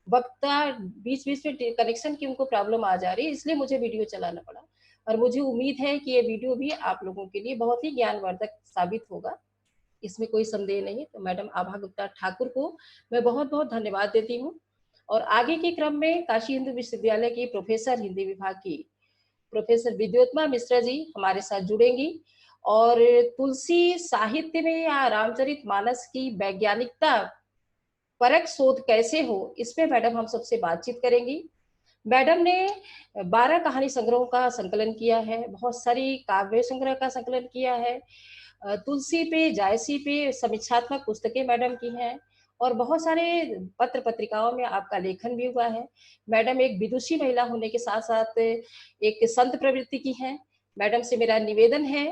वक्ता बीच-बीच में कनेक्शन की उनको प्रॉब्लम आ जा रही है, इसलिए मुझे वीडियो चलाना पड़ा और मुझे उम्मीद है कि ये वीडियो भी आप लोगों के लिए बहुत ही ज्ञानवर्धक साबित होगा, इसमें कोई संदेह नहीं। तो मैडम आभा गुप्ता ठाकुर को मैं बहुत-बहुत धन्यवाद देती हूँ और आगे के क्रम में काशी हिंदू विश्वविद्यालय की प्रोफ़ेसर हिंदी विभाग की प्रोफ़ेसर विद्योत्मा मिश्रा जी हमारे साथ जुड़ेंगी और तुलसी साहित्य में या रामचरितमानस की वैज्ञानिकता परख शोध कैसे हो, इस पे मैडम हम सबसे बातचीत करेंगी। मैडम ने 12 कहानी संग्रहों का संकलन किया है, बहुत सारी काव्य संग्रह का संकलन किया है। तुलसी पे, जायसी पे समीक्षात्मक पुस्तकें मैडम की हैं और बहुत सारे पत्र-पत्रिकाओं में आपका लेखन भी हुआ है। मैडम एक विदुषी महिला होने के साथ-साथ एक संत प्रवृत्ति की हैं। मैडम से मेरा निवेदन है,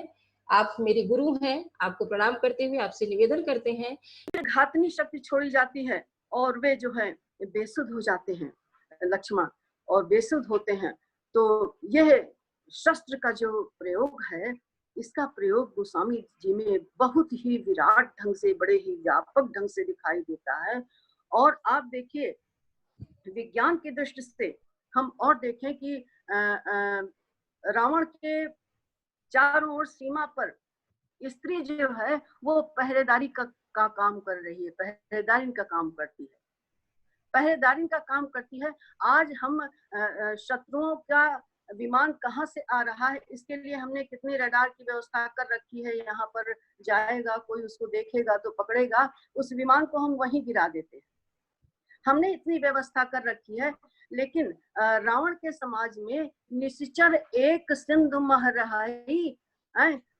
आप मेरे गुरु हैं, आपको प्रणाम करते हुए आपसे निवेदन करते हैं घातनी शक्ति छोड़ी जाती है और वे जो है बेसुध हो जाते हैं लक्ष्मण, और बेसुध होते हैं। तो यह शस्त्र का जो प्रयोग है, इसका प्रयोग गोस्वामी जी में बहुत ही विराट ढंग से, बड़े ही व्यापक ढंग से दिखाई देता है। और आप देखिए विज्ञान की दृष्टि से हम और देखें कि रावण के चारों ओर सीमा पर स्त्री जो है वो पहरेदारी का काम कर रही है, पहरेदारी का काम करती है, पहरेदारी का काम करती है। आज हम शत्रुओं का विमान कहाँ से आ रहा है, इसके लिए हमने कितनी रडार की व्यवस्था कर रखी है। यहाँ पर जाएगा कोई, उसको देखेगा तो पकड़ेगा, उस विमान को हम वहीं गिरा देते हैं। हमने इतनी व्यवस्था कर रखी है, लेकिन रावण के समाज में निश्चर एक सिंधु मह रहाई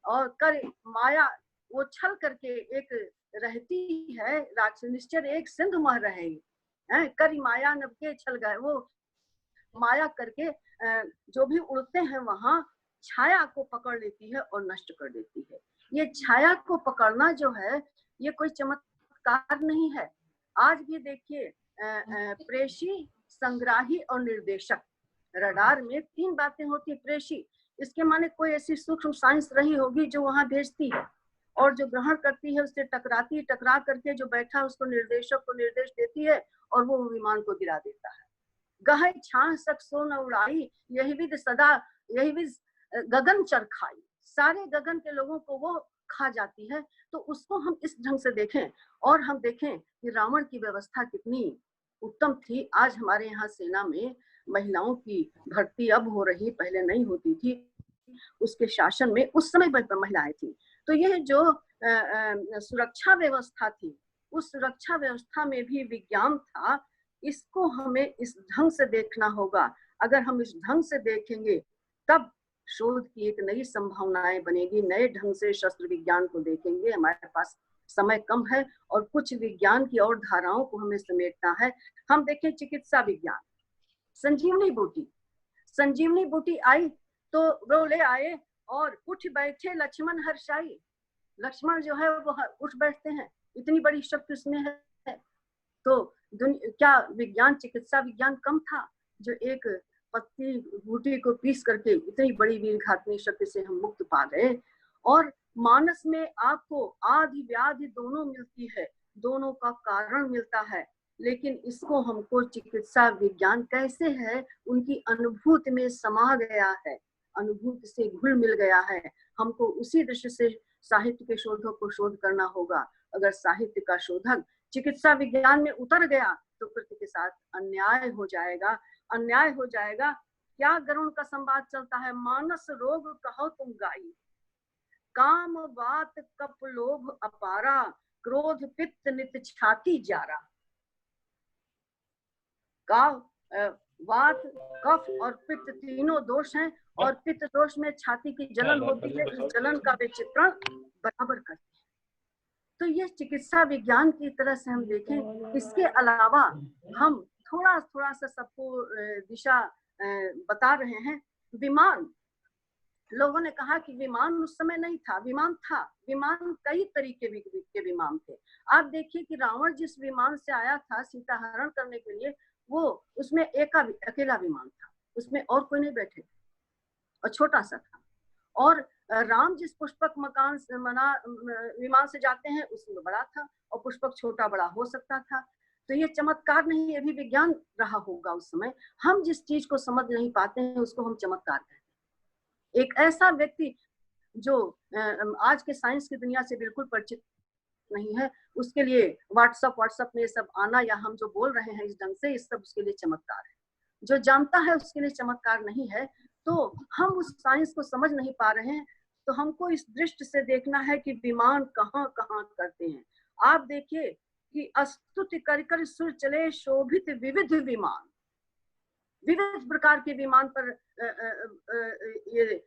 और कर माया, वो छल करके एक रहती है राक्षस, निश्चर एक सिंधु मह रहे कर माया नभ के छल गए। वो माया करके जो भी उड़ते हैं वहां छाया को पकड़ लेती है और नष्ट कर देती है। ये छाया को पकड़ना जो है ये कोई चमत्कार नहीं है। आज भी देखिए प्रेषी, संग्राही और निर्देशक, रडार में 3 बातें होती। प्रेषी, इसके माने कोई ऐसी सूक्ष्म साइंस रही होगी जो वहां भेजती है और जो ग्रहण करती है उससे टकराती, टकरा करके जो बैठा उसको निर्देशक को निर्देश देती है और वो विमान को गिरा देता है। गहे छां सक सो न उड़ाई, यही विद सदा, यही विद गगन चरखाई, सारे गगन के लोगों को वो खा जाती है। तो उसको हम इस ढंग से देखें और हम देखें कि रावण की व्यवस्था कितनी उत्तम थी। आज हमारे यहाँ सेना में महिलाओं की भर्ती अब हो रही, पहले नहीं होती थी। उसके शासन में उस समय महिलाएं थी। तो यह जो सुरक्षा व्यवस्था थी, उस सुरक्षा व्यवस्था में भी विज्ञान था। इसको हमें इस ढंग से देखना होगा। अगर हम इस ढंग से देखेंगे तब शोध की एक नई संभावनाएं बनेगी, नए ढंग से शस्त्र विज्ञान को देखेंगे। हमारे पास समय कम है और कुछ विज्ञान की और धाराओं को हमें समेटना है। हम देखें चिकित्सा विज्ञान, संजीवनी बूटी, संजीवनी बूटी आई तो वो ले आए और उठ बैठे लक्ष्मण हर्षाई। लक्ष्मण जो है वो उठ बैठते हैं, इतनी बड़ी शक्ति उसमें है। तो क्या विज्ञान, चिकित्सा विज्ञान कम था जो एक पत्ती बूटी को पीस करके इतनी बड़ी वीरघातनी शक्ति से हम मुक्त पा गए। और मानस में आपको आदि व्याधि दोनों मिलती है, दोनों का कारण मिलता है, लेकिन इसको हमको चिकित्सा विज्ञान कैसे है उनकी अनुभूति में समा गया है, अनुभूति से घुल मिल गया है। हमको उसी दृष्टि से साहित्य के शोधों को शोध करना होगा। अगर साहित्य का शोधक चिकित्सा विज्ञान में उतर गया तो कृति के साथ अन्याय हो जाएगा, अन्याय हो जाएगा। क्या गरुण का संवाद चलता है, मानस रोग कहो तुम गाई, काम वात कप लोभ अपारा, क्रोध पित्त नित छाती जारा। का वात, कफ और पित्त तीनों दोष हैं और पित्त दोष में छाती की जलन होती है। इस जलन का वे चित्रण बराबर करते हैं। तो ये चिकित्सा विज्ञान की तरह से हम देखें। इसके अलावा हम थोड़ा थोड़ा सा सबको दिशा बता रहे हैं। विमान, लोगों ने कहा कि विमान उस समय नहीं था, विमान था। विमान कई तरीके के विमान थे। आप देखिए कि रावण जिस विमान से आया था सीता हरण करने के लिए, वो उसमें अकेला विमान था, उसमें और कोई नहीं बैठे और छोटा सा था। और राम जिस पुष्पक मकान से विमान से जाते हैं उसमें बड़ा था और पुष्पक छोटा बड़ा हो सकता था। तो ये चमत्कार नहीं, ये भी विज्ञान रहा होगा उस समय। हम जिस चीज को समझ नहीं पाते हैं उसको हम चमत्कार कहते हैं। एक ऐसा व्यक्ति जो आज के साइंस की दुनिया से बिल्कुल परिचित नहीं है, उसके लिए व्हाट्सएप में सब आना या हम जो बोल रहे हैं इस ढंग से, इस सब उसके लिए चमत्कार है। जो जानता है उसके लिए चमत्कार नहीं है। तो हम उस साइंस को समझ नहीं पा रहे हैं, तो हमको इस दृष्टि से देखना है कि विमान कहाँ कहाँ करते हैं। आप देखिए कि स्तुति कर कर सुर चले शोभित विविध विमान, विविध प्रकार के विमान पर ये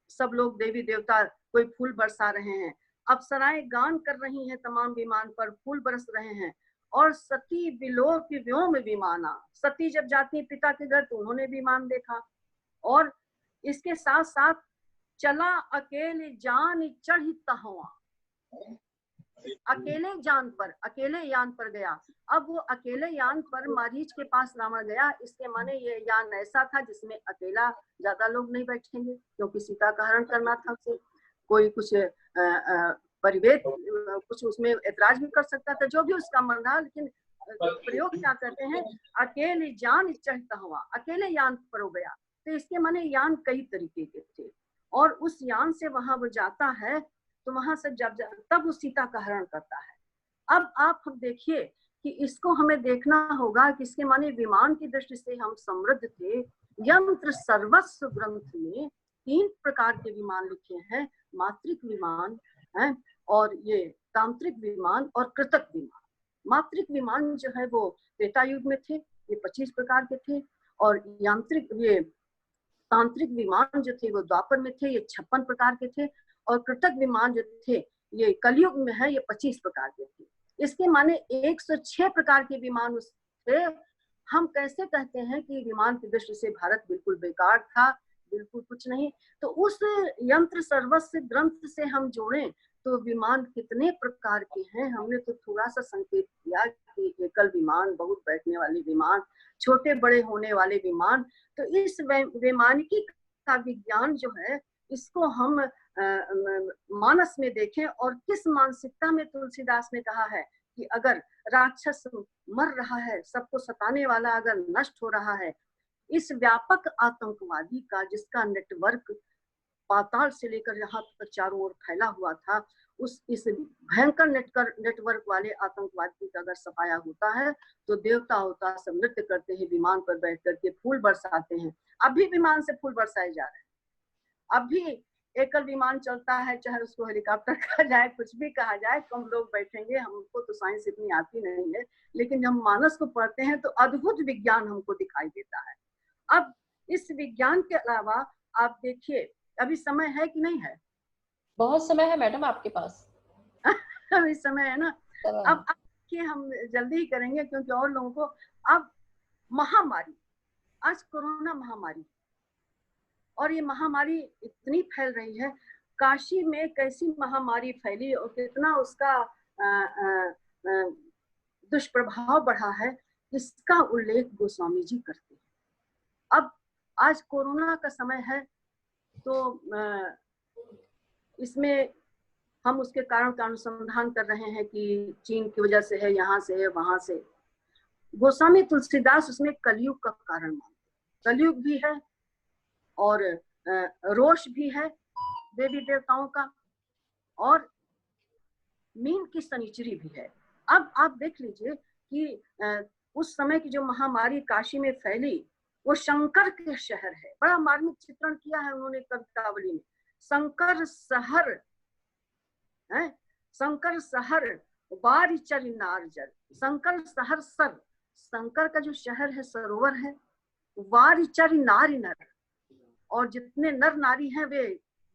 सब लोग देवी देवता कोई फूल बरसा रहे हैं, अप्सराएं गान कर रही हैं, तमाम विमान पर फूल बरस रहे हैं। और सती बिलो की व्योम विमाना, सती जब जाती पिता के घर तो उन्होंने विमान देखा। और इसके साथ साथ चला अकेले जान चढ़ी तहवा, अकेले यान पर गया। अब वो अकेले यान पर मारीच के पास रावण गया, इसके माने ये यान ऐसा था जिसमें अकेला ज्यादा लोग नहीं बैठेंगे, क्योंकि सीता का हरण करना था उसे। कोई कुछ परिवेश कुछ उसमें ऐतराज भी कर सकता था, जो भी उसका मन रहा, लेकिन प्रयोग क्या करते हैं, अकेले जान चढ़ता हुआ, अकेले यान पर हो गया। तो इसके माने यान कई तरीके के थे, और उस यान से वहां वो जाता है, तो वहां से जब तब वो सीता का हरण करता है। अब आप देखिए कि इसको हमें देखना होगा कि इसके माने विमान की दृष्टि से हम समृद्ध थे। यंत्र सर्वस्व ग्रंथ में 3 प्रकार के विमान लिखे हैं, मात्रिक विमान है, और ये तांत्रिक विमान और कृतक विमान। मात्रिक विमान जो है वो त्रेता युग में थे, ये 25 प्रकार के थे, और यांत्रिक ये तांत्रिक विमान जो थे वो द्वापर में थे, ये 56 प्रकार के थे, और कृतक विमान जो थे ये कलयुग में है, ये 25 प्रकार के थे। इसके माने 106 प्रकार के विमान उस थे। हम कैसे कहते हैं कि विमान की दृष्टि से भारत बिल्कुल बेकार था, बिल्कुल कुछ नहीं। तो उस यंत्र सर्वस्व ग्रंथ से हम जोड़ें तो विमान कितने प्रकार के हैं। हमने तो थोड़ा सा संकेत किया कि एकल विमान, बहुत बैठने वाले विमान, छोटे बड़े होने वाले विमान। तो इस वैमानिकी का विज्ञान जो है, इसको हम मानस में देखें, और किस मानसिकता में तुलसीदास ने कहा है कि अगर राक्षस मर रहा है, सबको सताने वाला अगर नष्ट हो रहा है, इस व्यापक आतंकवादी का जिसका नेटवर्क पाताल से लेकर यहाँ तक चारों ओर फैला हुआ था, इस भयंकर नेटवर्क वाले आतंकवादी का अगर सफाया होता है, तो देवता होता सब नृत्य करते हैं, विमान पर बैठ करके फूल बरसाते हैं। अभी विमान से फूल बरसाए जा रहे हैं, अभी एकल विमान चलता है, चाहे उसको हेलीकॉप्टर कहा जाए, कुछ भी कहा जाए, कम लोग बैठेंगे। हमको तो साइंस इतनी आती नहीं है, लेकिन जब मानस को पढ़ते हैं तो अद्भुत विज्ञान हमको दिखाई देता है। अब इस विज्ञान के अलावा आप देखिए, अभी समय है कि नहीं है? बहुत समय है मैडम आपके पास। अभी समय है ना। अब देखिए, हम जल्दी ही करेंगे क्योंकि और लोगों को। अब महामारी, आज कोरोना महामारी, और ये महामारी इतनी फैल रही है। काशी में कैसी महामारी फैली और कितना उसका दुष्प्रभाव बढ़ा है, इसका उल्लेख गोस्वामी जी करते हैं। अब आज कोरोना का समय है, तो इसमें हम उसके कारण का अनुसंधान कर रहे हैं कि चीन की वजह से है, यहाँ से है, वहां से। गोस्वामी तुलसीदास उसमें कलयुग का कारण मानते। कलयुग भी है और रोष भी है देवी देवताओं का, और मीन की शनिचरी भी है। अब आप देख लीजिए कि उस समय की जो महामारी काशी में फैली, वो शंकर के शहर है। बड़ा मार्मिक चित्रण किया है उन्होंने कवितावली में। शंकर शहर है, शंकर शहर वारिचर नारजर, शंकर शहर सर, शंकर का जो शहर है सरोवर है, वारिचर नारी नर, और जितने नर नारी हैं वे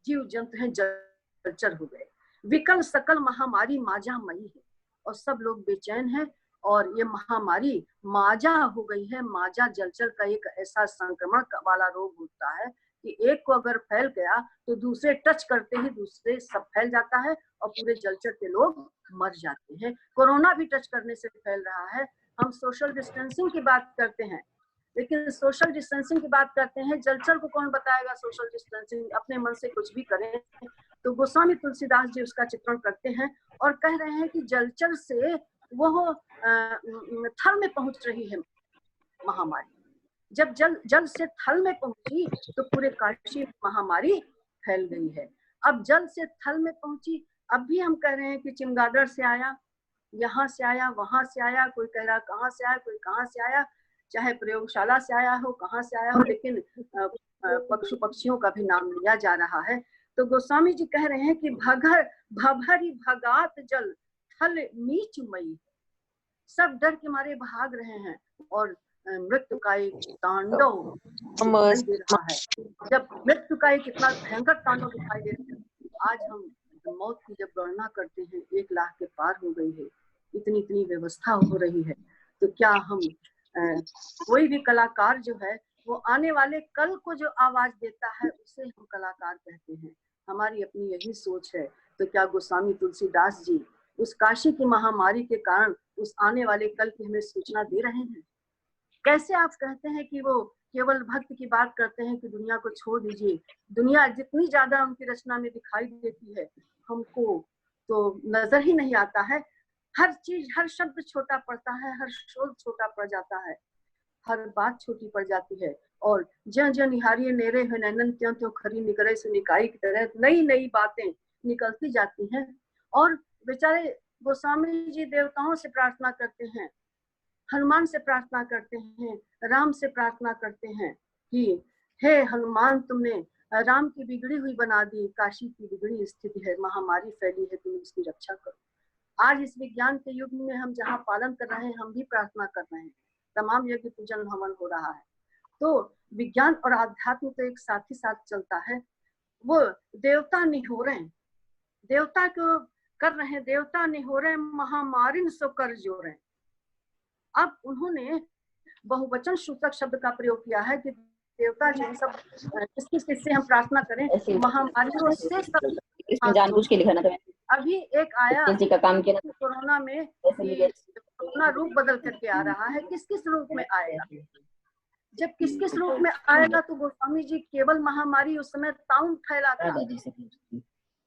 जीव जंतु हैं जलचर हो गए। विकल सकल महामारी माजा मई है, और सब लोग बेचैन हैं, और ये महामारी माजा हो गई है। माजा जलचर का एक ऐसा संक्रमण वाला रोग होता है कि एक को अगर फैल गया तो दूसरे टच करते ही दूसरे सब फैल जाता है, और पूरे जलचर के लोग मर जाते हैं। कोरोना भी टच करने से फैल रहा है। हम सोशल डिस्टेंसिंग की बात करते हैं, लेकिन सोशल डिस्टेंसिंग की बात करते हैं, जलचर को कौन बताएगा सोशल डिस्टेंसिंग? अपने मन से कुछ भी करें। तो गोस्वामी तुलसीदास जी उसका चित्रण करते हैं और कह रहे हैं कि जलचर से वह थल में पहुंच रही है महामारी। जब जल से थल में पहुंची तो पूरे काशी महामारी फैल गई है। अब जल से थल में पहुंची, अब भी हम कह रहे हैं कि चमगादड़ से आया, यहाँ से आया, वहां से आया, कोई कह रहा कहाँ से आया, कोई कहाँ से आया, चाहे प्रयोगशाला से आया हो, कहाँ से आया हो, लेकिन पशु पक्षियों का भी नाम लिया जा रहा है। तो गोस्वामी जी कह रहे हैं कि भभरी भगात जल थल नीच मई, सब डर के मारे भाग रहे हैं और मृत्यु का एक तांडव दिखाई दे रहा है। जब मृत्यु का एक इतना भयंकर तांडव दिखाई दे रहा है, आज हम मौत की जब गणना करते हैं 1 लाख के पार हो गई है, इतनी व्यवस्था हो रही है, तो क्या हम कोई भी कलाकार जो है वो आने वाले कल को जो आवाज देता है उसे हम कलाकार कहते हैं। हमारी अपनी यही सोच है। तो क्या गोस्वामी तुलसीदास जी उस काशी की महामारी के कारण उस आने वाले कल की हमें सूचना दे रहे हैं? कैसे आप कहते हैं कि वो केवल भक्त की बात करते हैं कि दुनिया को छोड़ दीजिए? दुनिया जितनी ज्यादा उनकी रचना में दिखाई देती है, हमको तो नजर ही नहीं आता है। हर चीज, हर शब्द छोटा पड़ता है, हर शोध छोटा पड़ जाता है, हर बात छोटी पड़ जाती है। और जं जं निहारिये नेरे है नैनन त्यों त्यों खरी निकरे से निकाई की तरह नई नई बातें निकलती जाती हैं। और बेचारे गोस्वामी जी देवताओं से प्रार्थना करते हैं, हनुमान से प्रार्थना करते हैं, राम से प्रार्थना करते हैं कि हे हनुमान, तुमने राम की बिगड़ी हुई बना दी, काशी की बिगड़ी स्थिति है, महामारी फैली है, तुम इसकी रक्षा करो। आज इस विज्ञान के युग में हम जहाँ पालन कर रहे हैं, हम भी प्रार्थना कर रहे हैं, तमाम यज्ञ पूजन हवन हो रहा है। तो विज्ञान और आध्यात्म तो एक साथ ही साथ चलता है। वो देवता निहोरे, देवता को कर रहे हैं, देवता निहोरे महामारिन सो कर जोरे। अब उन्होंने बहुवचन सूचक शब्द का प्रयोग किया है कि देवता जी सब किससे हम प्रार्थना करें, महामारियों से सब जानबूझ के लिखा ना था। अभी एक आया का काम किया कोरोना में कि कोरोना रूप बदल करके आ रहा है, किस किस रूप में आएगा? जब किस किस रूप में आएगा तो गोस्वामी जी केवल महामारी उस समय ताउन फैला था।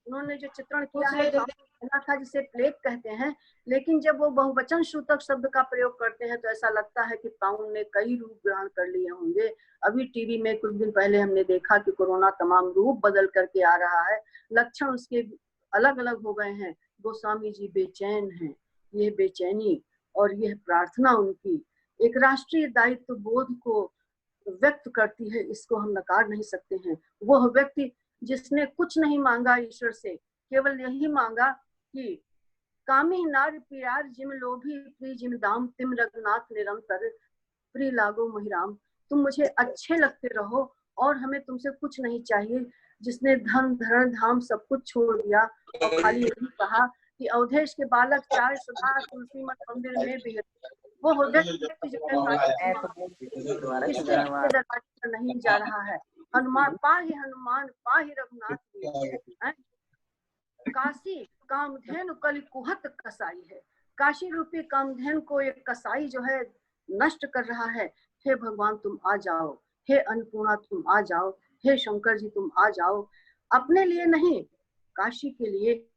उन्होंने जो चित्रण किया है फैला था, जिसे प्लेग कहते हैं। लेकिन जब वो बहुवचन सूचक शब्द का प्रयोग करते हैं तो ऐसा लगता है कि ताउन ने कई रूप ग्रहण कर लिए होंगे। अभी टीवी में कुछ दिन पहले हमने देखा कि कोरोना तमाम रूप बदल करके आ रहा है, लक्षण उसके अलग अलग हो गए हैं। गोस्वामी जी बेचैन हैं। ये बेचैनी और यह प्रार्थना उनकी एक राष्ट्रीय दायित्व बोध को व्यक्त करती है, इसको हम नकार नहीं सकते हैं। वह व्यक्ति जिसने कुछ नहीं मांगा ईश्वर से, केवल यही मांगा कि कामी नार प्यार जिम लोभी प्री जिम दाम तिम रघुनाथ निरंतर प्री लागो महिराम। तुम मुझे अच्छे लगते रहो और हमें तुमसे कुछ नहीं चाहिए। जिसने धन धरण धाम सब कुछ छोड़ दिया और खाली यही कहा कि अवधेश के बालक चार सदा तुलसी मत मंदिर में भी, वो व्यक्ति जो किसके दरवाजे पर नहीं जा रहा है। हनुमान पाहि रघुनाथ। काशी कामधेनु कलि कुहत कसाई है। काशी रूपी कामधेनु को एक कसाई जो है नष्ट कर रहा है। हे भगवान तुम आ जाओ, हे अन्नपूर्णा तुम आ जाओ, हे शंकर जी तुम आ जाओ। अपने लिए नहीं, काशी के लिए,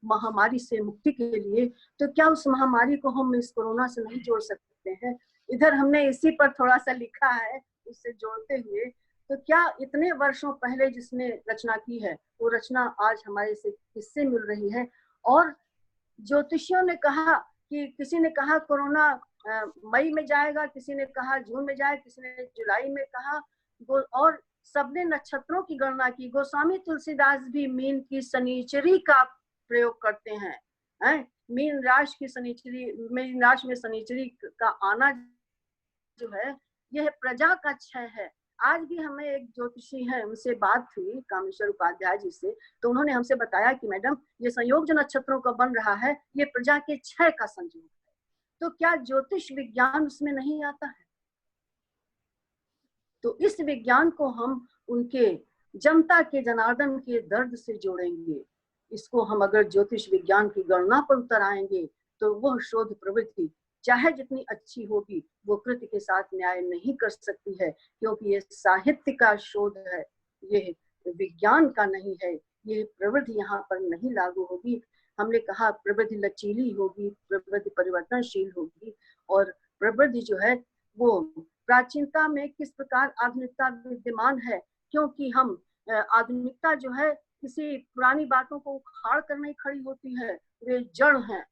महामारी से मुक्ति के लिए। तो क्या उस महामारी को हम इस कोरोना से नहीं जोड़ सकते हैं? इधर हमने इसी पर थोड़ा सा लिखा है उससे जोड़ते हुए। तो क्या इतने वर्षों पहले जिसने रचना की है वो रचना आज हमारे से किससे मिल रही है? और ज्योतिषियों ने कहा कि, किसी ने कहा कोरोना मई में जाएगा, किसी ने कहा जून में जाए, किसी ने जुलाई में कहा, और सबने नक्षत्रों की गणना की। गोस्वामी तुलसीदास भी मीन की शनिचरी का प्रयोग करते हैं। मीन राशि की शनिचरी, मीन राशि में शनिचरी का आना जो है यह प्रजा का क्षय है। आज भी हमें एक ज्योतिषी है, उनसे बात हुई कामेश्वर उपाध्याय जी से, तो उन्होंने हमसे बताया कि मैडम ये संयोग जो नक्षत्रों का बन रहा है ये प्रजा के क्षय का संयोग है। तो क्या ज्योतिष विज्ञान उसमें नहीं आता है? तो इस विज्ञान को हम उनके जनता के जनार्दन के दर्द से जोड़ेंगे। इसको हम अगर ज्योतिष विज्ञान की गणना पर उतर आएंगे तो वह शोध प्रवृत्ति चाहे जितनी अच्छी होगी वो कृति के साथ न्याय नहीं कर सकती है, क्योंकि ये साहित्य का शोध है, ये विज्ञान का नहीं है। ये प्रवृत्ति यहाँ पर नहीं लागू होगी। हमने कहा प्रवृत्ति लचीली होगी, प्रवृत्ति परिवर्तनशील होगी, और प्रवृत्ति जो है वो प्राचीनता में किस प्रकार आधुनिकता विद्यमान है, क्योंकि हम आधुनिकता जो है किसी पुरानी बातों को उखाड़ कर नहीं खड़ी होती है, वे जड़ हैं,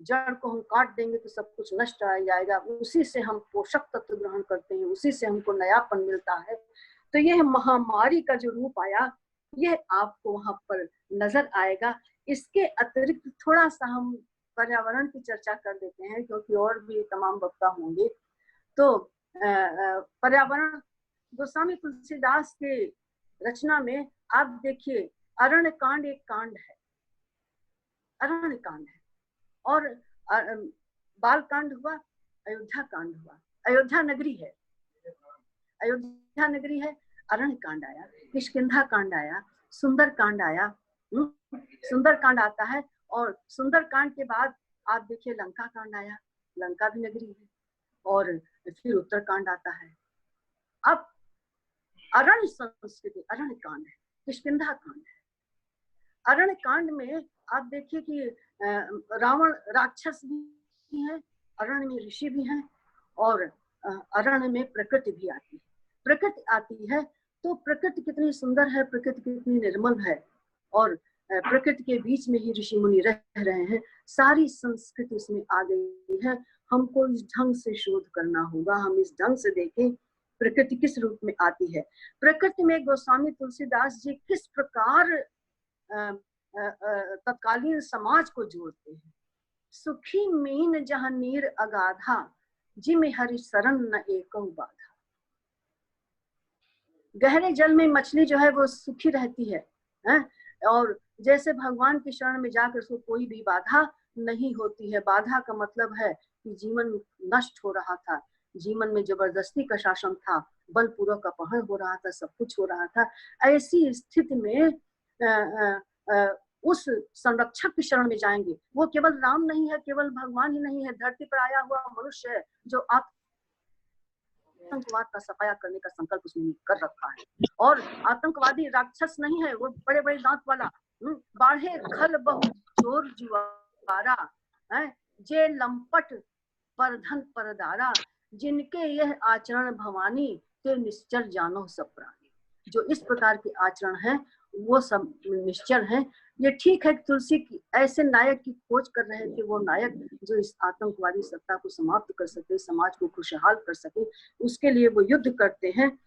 जड़ को हम काट देंगे तो सब कुछ नष्ट आ जाएगा, उसी से हम पोषक तत्व ग्रहण करते हैं, उसी से हमको नयापन मिलता है। तो यह महामारी का जो रूप आया, यह आपको वहां पर नजर आएगा। इसके अतिरिक्त थोड़ा सा हम पर्यावरण की चर्चा कर देते हैं, क्योंकि और भी तमाम वक्ता होंगे। तो पर्यावरण गोस्वामी तुलसीदास के रचना में आप देखिए, अरण्य कांड एक कांड है, अरण्य कांड है, और बाल कांड हुआ, अयोध्या कांड हुआ। अयोध्या नगरी है, अयोध्या नगरी है, अरण्य कांड आया, किष्किंधा कांड आया, सुंदर कांड आया, सुंदर कांड आता है, और सुंदर कांड के बाद आप देखिए लंका कांड आया, लंका भी नगरी है, और फिर उत्तर कांड आता है। अब अरण्य संस्कृति अरण्य कांड है, किष्किंधा कांड है। अरण्य कांड में आप देखिए कि रावण राक्षस भी है, अरण्य में ऋषि भी हैं, और अरण्य में प्रकृति भी आती है। प्रकृति आती है तो प्रकृति कितनी सुंदर है, प्रकृति कितनी निर्मल है, और प्रकृति के बीच में ही ऋषि मुनि रह रहे हैं। सारी संस्कृति इसमें आ गई है। हमको इस ढंग से शोध करना होगा, हम इस ढंग से देखें प्रकृति किस रूप में आती है। प्रकृति में गोस्वामी तुलसीदास जी किस प्रकार तत्कालीन समाज को जोड़ते हैं। सुखी मीन जहाँ नीर अगाधा, जिम हरि शरण न एको बाधा। गहरे जल में मछली जो है वो सुखी रहती है, और जैसे भगवान की शरण में जाकर उसको कोई भी बाधा नहीं होती है। बाधा का मतलब है कि जीवन नष्ट हो रहा था, जीवन में जबरदस्ती का शासन था, बलपूर्वक अपहरण हो रहा था, सब कुछ हो रहा था। ऐसी स्थिति में उस संरक्षक की शरण में जाएंगे। वो केवल राम नहीं है, केवल भगवान ही नहीं है, धरती पर आया हुआ मनुष्य है जो आतंकवाद का सफाया करने का संकल्प उसने कर रखा है। और आतंकवादी राक्षस नहीं है, वो बड़े बड़े दांत वाला, बाढ़े खल बहु चोर जुआरा, जे लंपट परधन परदारा, जिनके यह आचरण भवानी, ते निश्चर जानो सब प्राणी। जो इस प्रकार के आचरण है वो सब निश्चर हैं। ये ठीक है कि तुलसी की ऐसे नायक की खोज कर रहे थे, वो नायक जो इस आतंकवादी सत्ता को समाप्त कर सके, समाज को खुशहाल कर सके, उसके लिए वो युद्ध करते हैं।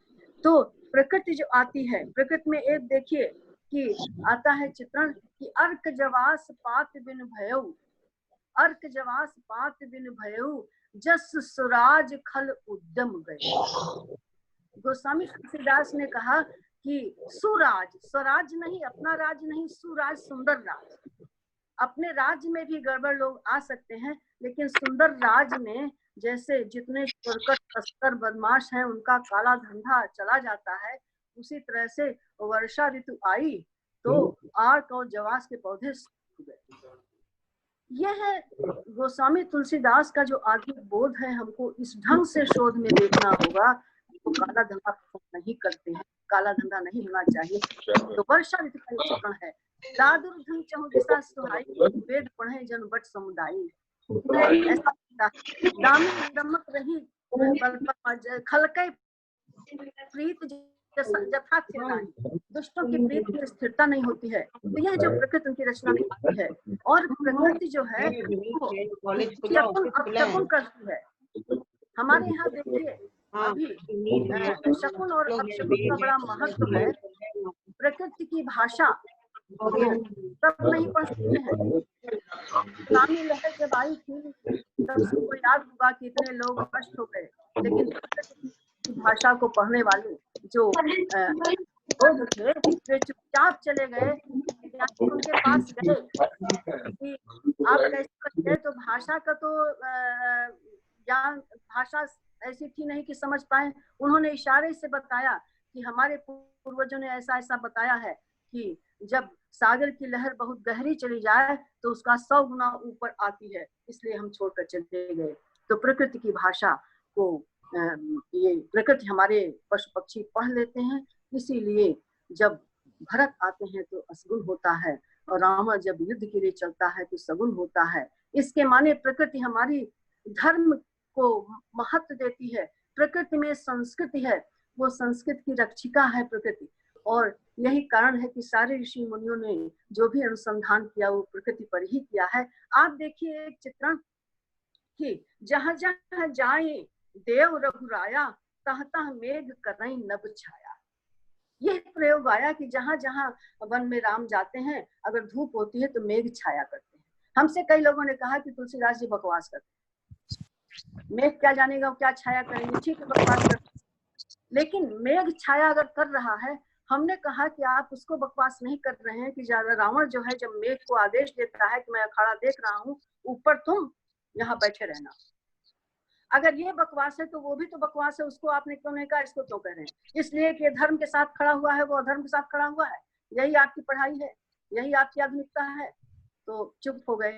तो प्रकृति जो आती है, प्रकृति में एक देखिए कि आता है चित्रण कि अर्क जवास पात बिन भयउ, अर्क जवास पात बिन भयउ, जस सुराज खल उद्यम गए। गोस्वामी तुलसीदास ने कहा कि सुराज, स्वराज नहीं, अपना राज नहीं, सुराज सुंदर राज। अपने राज्य में भी गड़बड़ लोग आ सकते हैं, लेकिन सुंदर राज में जैसे जितने चोरकट तस्कर बदमाश हैं उनका काला धंधा चला जाता है, उसी तरह से वर्षा ऋतु आई तो आर्क और जवास के पौधे सूख गए। यह है गोस्वामी तुलसीदास का जो आत्मिक बोध है। हमको इस ढंग से शोध में देखना होगा। वो काला धंधा नहीं करते हैं, काला धंधा नहीं होना चाहिए। तो वर्षा ऋतु का चित्रण है। दादुर्धन चहु दिशा सुहाई, वेद पढ़े जन बट समुदायी। ऐसा दामी दमक रही खलकै प्रीत जथा थिरनाई, दुष्टों की प्रीत की स्थिरता नहीं होती है। तो यह जो प्रकृति उनकी रचना में आती है, और प्रकृति जो है अपशकुन करती है। हमारे यहाँ देखिए अभी शकुन और अपशकुन का बड़ा महत्व है। प्रकृति की भाषा सब नहीं पढ़ सकते हैं। इस्लामी लहर जब आई थी तब सबको याद होगा कि इतने लोग नष्ट हो गए, लेकिन प्रकृति की भाषा को पढ़ने वाले जो लोग थे वे चुपचाप चले गए। उनके पास गए कि आप कैसे बचे, तो भाषा का तो ज्ञान, भाषा ऐसी थी नहीं कि समझ पाए। उन्होंने इशारे से बताया कि हमारे पूर्वजों ने ऐसा ऐसा बताया है कि जब सागर की लहर बहुत गहरी चली जाए तो उसका 100 गुना ऊपर आती है, इसलिए हम छोड़कर चले गए। तो प्रकृति की भाषा को ये प्रकृति हमारे पशु पक्षी पढ़ लेते हैं, इसीलिए जब भरत आते हैं तो असगुन होता है, और रावण जब युद्ध के लिए चलता है तो सगुन होता है। इसके माने प्रकृति हमारी धर्म को महत्व देती है, प्रकृति में संस्कृति है, वो संस्कृति की रक्षिका है प्रकृति। और यही कारण है कि सारे ऋषि मुनियों ने जो भी अनुसंधान किया वो प्रकृति पर ही किया है। आप देखिए एक चित्रण कि जहां जहां जाए देव रघुराया, तह तह मेघ करई नभ छाया। यह प्रयोग आया कि जहां जहां वन में राम जाते हैं, अगर धूप होती है तो मेघ छाया करते हैं। हमसे कई लोगों ने कहा कि तुलसीदास जी बकवास करते हैं, मेघ क्या जानेगा वो क्या छाया करेंगे, ठीक है बकवास करते हैं। लेकिन मेघ छाया अगर कर रहा है, हमने कहा कि आप उसको बकवास नहीं कर रहे हैं कि ज्यादा रावण जो है जब मेघ को आदेश देता है कि मैं अखाड़ा देख रहा हूँ, ऊपर तुम यहाँ बैठे रहना, अगर ये बकवास है तो वो भी तो बकवास है, उसको आपने क्यों नहीं कहा, इसको क्यों कह रहे हैं? इसलिए कि धर्म के साथ खड़ा हुआ है, वो अधर्म के साथ खड़ा हुआ है। यही आपकी पढ़ाई है, यही आपकी आधुनिकता है। तो चुप हो गए,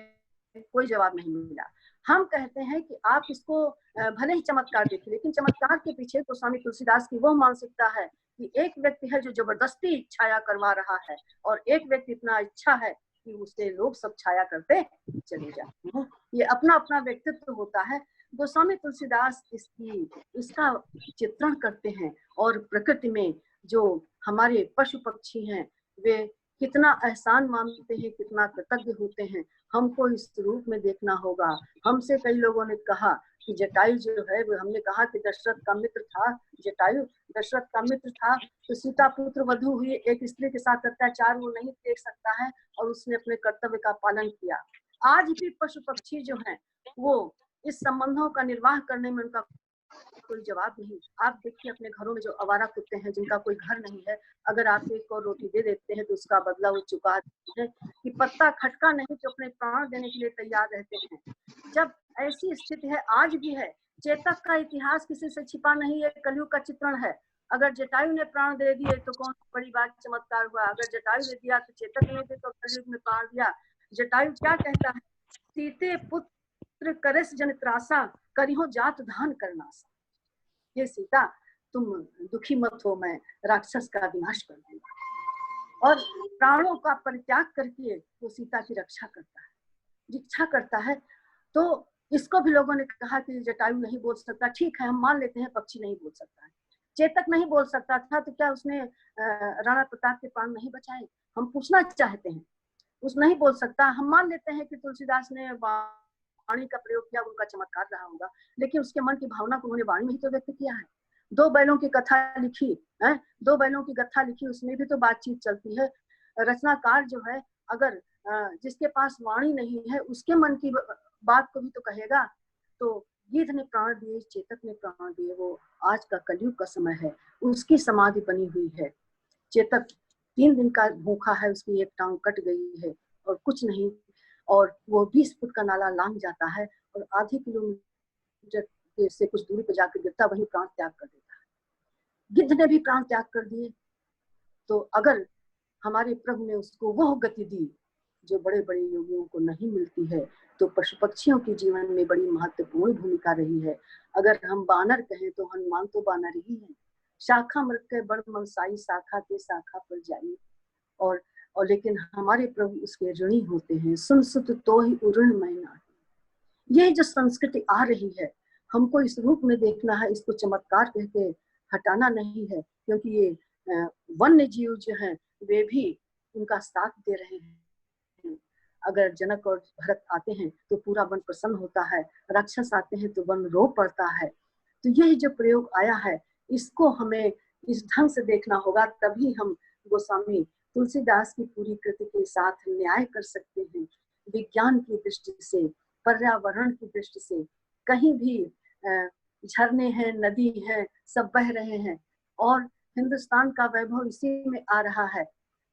कोई जवाब नहीं मिला। हम कहते हैं कि आप इसको भले ही चमत्कार देखिए, लेकिन चमत्कार के पीछे तो स्वामी तुलसीदास की वो मानसिकता है कि एक व्यक्ति है जो जबरदस्ती छाया करवा रहा है, और एक व्यक्ति इतना अच्छा है कि उसे लोग सब छाया करते चले जाते हैं। ये अपना अपना व्यक्तित्व होता है। गोस्वामी तुलसीदास इसका चित्रण करते हैं, और प्रकृति में जो हमारे पशु पक्षी हैं वे कितना एहसान मानते हैं, कितना कृतज्ञ होते हैं, हमको इस रूप में देखना होगा। हमसे कई लोगों ने कहा कि जटायु जो है, वो हमने कहा कि दशरथ का मित्र था जटायु, दशरथ का मित्र था तो सीता पुत्र वधू हुई, एक स्त्री के साथ अत्याचार वो नहीं देख सकता है, और उसने अपने कर्तव्य का पालन किया। आज भी पशु पक्षी जो हैं वो इस संबंधों का निर्वाह करने में उनका कोई जवाब नहीं। आप देखिए अपने घरों में जो आवारा कुत्ते हैं, जिनका कोई घर नहीं है, अगर आप एक और रोटी दे देते हैं तो उसका बदला वो चुका देते हैं कि पत्ता खटका नहीं तो अपने प्राण देने के लिए तैयार रहते हैं। जब ऐसी स्थिति है, आज भी है, चेतक का इतिहास किसी से छिपा नहीं है, कलयुग का चित्रण है। अगर जटायु ने प्राण दे दिए तो कौन बड़ी बात, चमत्कार हुआ। अगर जटायु ने दिया तो चेतक ने भी तो कलयुग में प्राण दिया। जटायु क्या कहता है, सीते पुत्र करस जन त्रासा, करिहो जात धान करनासा। ये सीता तुम दुखी मत हो, मैं राक्षस का विनाश कर दूंगा। और प्राणों का परित्याग करके वो सीता की रक्षा करता है, रक्षा करता है। तो इसको भी लोगों ने कहा कि जटायु नहीं बोल सकता, ठीक है हम मान लेते हैं पक्षी नहीं बोल सकता है, चेतक नहीं बोल सकता था तो क्या उसने राणा प्रताप के प्राण नहीं बचाए? हम पूछना चाहते हैं, उस नहीं बोल सकता, हम मान लेते हैं कि तुलसीदास ने वाणी का प्रयोग किया, उनका चमत्कार रहा होगा, लेकिन उसके मन की भावना को उन्होंने वाणी में ही तो व्यक्त किया है। दो बैलों की कथा लिखी है, दो बैलों की कथा लिखी, उसमें भी तो बातचीत चलती है। रचनाकार जो है अगर जिसके पास वाणी नहीं है उसके मन की बात को भी तो कहेगा। तो गिद्ध ने प्राण दिए, चेतक ने प्राण दिए, वो आज का कलयुग का समय है, उसकी समाधि बनी हुई है। चेतक 3 दिन का भूखा है, उसकी एक टांग कट गई है और कुछ नहीं, और वो 20 फुट का नाला लांग जाता है और आधे किलोमीटर से कुछ दूरी पर जाकर गिरता, वही प्राण त्याग कर देता है। गिद्ध ने भी प्राण त्याग कर दिए। तो अगर हमारे प्रभु ने उसको वह गति दी जो बड़े बड़े योगियों को नहीं मिलती है, तो पशु पक्षियों के जीवन में बड़ी महत्वपूर्ण भूमिका रही है। अगर हम बानर कहें तो हनुमान तो बानर ही है। शाखा मृत के बड़ मनसाई, शाखा के शाखा पर जाइए। और लेकिन हमारे प्रभु उसके ऋणी होते हैं, सुन सुत तो ही उऋण मैं नाही। ये जो संस्कृति आ रही है, हमको इस रूप में देखना है, इसको चमत्कार कह के हटाना नहीं है, क्योंकि ये वन्य जीव जो हैं वे भी उनका साथ दे रहे हैं। अगर जनक और भरत आते हैं तो पूरा वन प्रसन्न होता है, राक्षस आते हैं तो वन रो पड़ता है। तो यही जो प्रयोग आया है, इसको हमें इस ढंग से देखना होगा, तभी हम गोस्वामी तुलसीदास की पूरी कृति के साथ न्याय कर सकते हैं। विज्ञान की दृष्टि से, पर्यावरण की दृष्टि से, कहीं भी झरने हैं, नदी है, सब बह रहे हैं, और हिंदुस्तान का वैभव इसी में आ रहा है।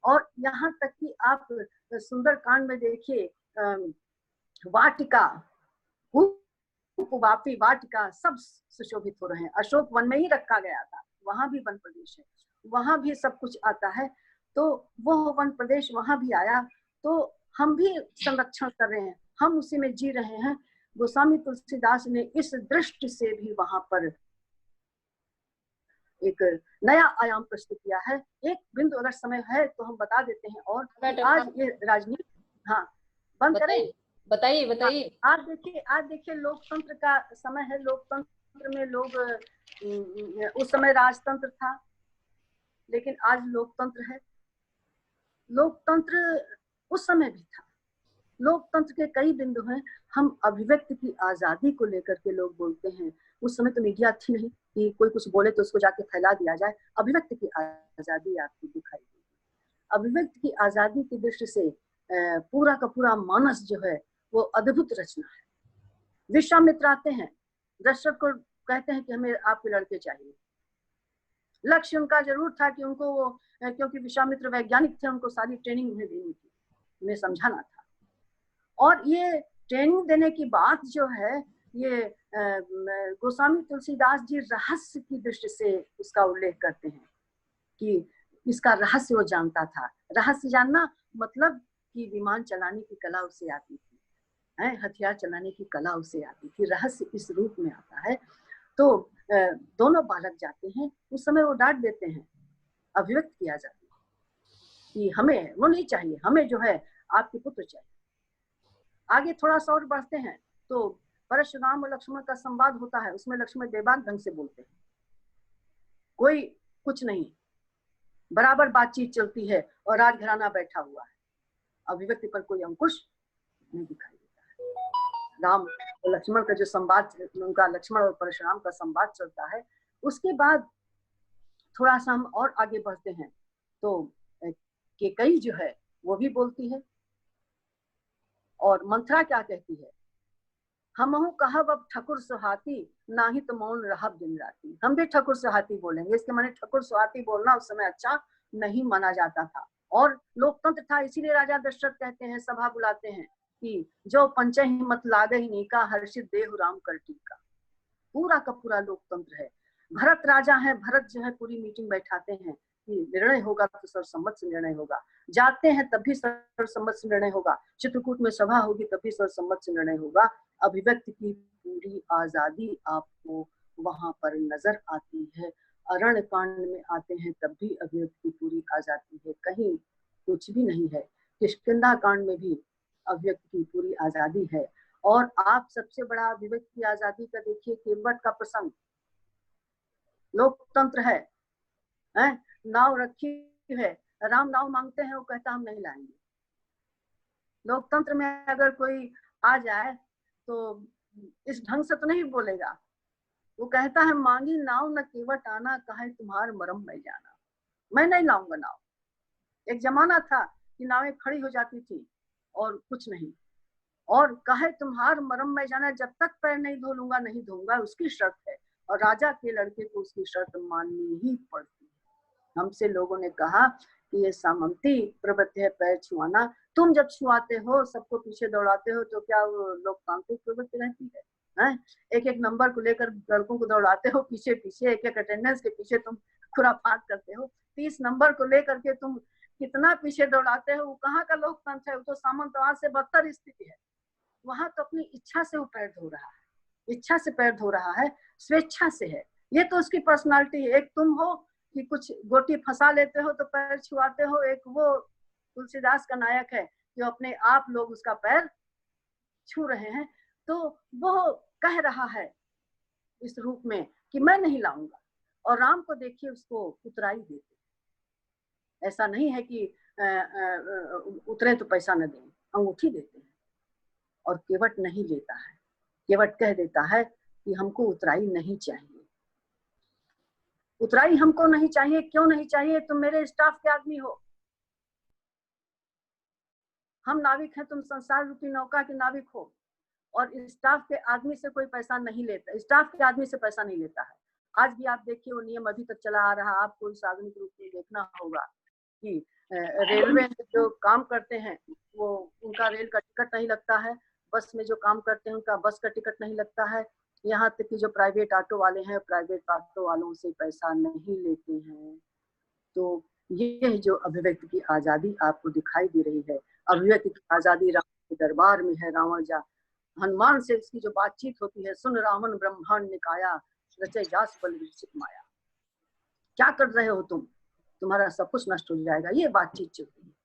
और यहाँ तक कि आप सुंदरकांड में देखिए, वाटिका, उपवापी वाटिका सब सुशोभित हो रहे हैं। अशोक वन में ही रखा गया था, वहां भी वन प्रदेश है, वहां भी सब कुछ आता है। तो वो वन प्रदेश वहां भी आया, तो हम भी संरक्षण कर रहे हैं, हम उसी में जी रहे हैं। गोस्वामी तुलसीदास ने इस दृष्टि से भी वहां पर एक नया आयाम प्रस्तुत किया है। एक बिंदु अगर समय है तो हम बता देते हैं। और आज ये राजनीति, हाँ बंद करें, बताइए बताइए। आज देखिए लोकतंत्र का समय है। लोकतंत्र में लोग, उस समय राजतंत्र था लेकिन आज लोकतंत्र है। लोकतंत्र उस समय भी था। लोकतंत्र के कई बिंदु हैं। हम अभिव्यक्ति की आजादी को लेकर के लोग बोलते हैं। उस समय तो मीडिया थी नहीं कि कोई कुछ बोले तो उसको जाके फैला दिया जाए। अभिव्यक्ति की आजादी आपको दिखाई देगी। अभिव्यक्ति की आजादी की दृष्टि से पूरा का पूरा मानस जो है वो अद्भुत रचना है। विश्वामित्र आते हैं, दशरथ को कहते हैं कि हमें आपके लड़के चाहिए। लक्ष्य उनका जरूर था कि उनको वो, क्योंकि विश्वामित्र वैज्ञानिक थे, उनको सारी ट्रेनिंग उन्हें देनी थी, उन्हें समझाना था। और ये ट्रेनिंग देने की बात जो है, ये गोस्वामी तुलसीदास जी रहस्य की दृष्टि से उसका उल्लेख करते हैं कि इसका रहस्य वो जानता था। रहस्य जानना मतलब कि विमान चलाने की कला उसे आती थी, हथियार चलाने की कला उसे आती थी। रहस्य इस रूप में आता है। तो दोनों बालक जाते हैं, उस समय वो डांट देते हैं, अभिव्यक्त किया जाता है कि हमें वो नहीं चाहिए, हमें जो है आपके पुत्र चाहिए। आगे थोड़ा सा और बढ़ते हैं तो परशुराम और लक्ष्मण का संवाद होता है। उसमें लक्ष्मण बेबाक ढंग से बोलते हैं, कोई कुछ नहीं, बराबर बातचीत चलती है और राजघराना बैठा हुआ है। अभिव्यक्ति पर कोई अंकुश नहीं दिखाई देता है। राम और लक्ष्मण का जो संवाद, उनका लक्ष्मण और परशुराम का संवाद चलता है। उसके बाद थोड़ा सा हम और आगे बढ़ते हैं तो केकई जो है वो भी बोलती है। और मंथरा क्या कहती है, हमहु कहब अब ठकुर सुहाती, नाही तो मौन रहब दिन राती। हम भी ठकुर सुहाती बोलेंगे। इसके माने ठकुर सुहाती बोलना उस समय अच्छा नहीं माना जाता था। और लोकतंत्र था, इसीलिए राजा दशरथ कहते हैं, सभा बुलाते हैं कि जो पंच ही मत लागे ही नीका, हर्षित देहु राम कर टीका। पूरा का पूरा लोकतंत्र है। भरत राजा है, भरत जो है पूरी मीटिंग बैठाते हैं कि निर्णय होगा तो सर्वसम्मत से निर्णय होगा। जाते हैं तब भी सर्वसम्मत से निर्णय होगा। चित्रकूट में सभा होगी तब भी सर्वसम्मत से निर्णय होगा। अभिव्यक्ति की पूरी आजादी आपको वहां पर नजर आती है। अरण्य कांड में आते हैं तब भी अभिव्यक्ति की पूरी आजादी है, कहीं कुछ भी नहीं है। किष्किंधा कांड में भी अभिव्यक्ति की पूरी आजादी है। और आप सबसे बड़ा अभिव्यक्ति की आजादी का देखिए केवट का प्रसंग। लोकतंत्र है, नाव रखी है, राम नाव मांगते हैं, वो कहता हम नहीं लाएंगे। लोकतंत्र में अगर कोई आ जाए तो इस ढंग से तो नहीं बोलेगा। वो कहता है मांगी नाव न केवट आना, कहे तुम्हार मरम में जाना। मैं नहीं लाऊंगा नाव। एक जमाना था कि नावें खड़ी हो जाती थी और कुछ नहीं, और कहे तुम्हार मरम में जाना, जब तक पैर नहीं धो लूंगा नहीं धोऊंगा, उसकी शर्त है। और राजा के लड़के को उसकी शर्त माननी ही पड़ती है। हमसे लोगों ने कहा कि ये सामंती प्रवृत्ति है पैर छुआना। तुम जब छुआते हो, सबको पीछे दौड़ाते हो, तो क्या वो लोकतांत्रिक प्रवृत्ति रहती है? एक एक नंबर को लेकर लड़कों को दौड़ाते हो पीछे पीछे, एक एक अटेंडेंस के पीछे तुम खुराफात करते हो। 30 नंबर को लेकर के तुम कितना पीछे दौड़ाते हो। वो कहाँ का लोकतंत्र है? वो तो सामंतवाद से बदतर स्थिति है। वहां तो अपनी इच्छा से वो पैर धो रहा है, इच्छा से पैर धो रहा है, स्वेच्छा से है। ये तो उसकी पर्सनालिटी है। एक तुम हो कि कुछ गोटी फंसा लेते हो तो पैर छुआते हो। एक वो तुलसीदास का नायक है जो अपने आप लोग उसका पैर छू रहे हैं। तो वो कह रहा है इस रूप में कि मैं नहीं लाऊंगा। और राम को देखिए उसको उतराई देते। ऐसा नहीं है कि उतरे तो पैसा न दें, अंगूठी देते हैं। और केवट नहीं लेता है। केवट कह देता है कि हमको उतराई नहीं चाहिए। उतराई हमको नहीं चाहिए। क्यों नहीं चाहिए? तुम मेरे स्टाफ के आदमी हो, हम नाविक हैं, तुम संसार रूपी नौका के नाविक हो। और स्टाफ के आदमी से कोई पैसा नहीं लेता, स्टाफ के आदमी से पैसा नहीं लेता है। आज भी आप देखिए वो नियम अभी तक चला आ रहा। आपको इस आदमी के रूप में देखना होगा कि रेलवे में जो काम करते हैं वो उनका रेल का टिकट नहीं लगता है। बस में जो काम करते हैं उनका बस का टिकट नहीं लगता है। यहाँ तक कि जो प्राइवेट ऑटो वाले हैं, प्राइवेट ऑटो वालों से पैसा नहीं लेते हैं। तो ये जो अभिव्यक्ति की आजादी आपको दिखाई दे रही है, अभिव्यक्ति की आजादी राम के दरबार में है। रावण जा हनुमान से इसकी जो बातचीत होती है, सुन रावण ब्रह्मांड निकाया, रचे जास बल विकसित माया। क्या कर रहे हो तुम, तुम्हारा सब कुछ नष्ट हो जाएगा। ये बातचीत चल रही है।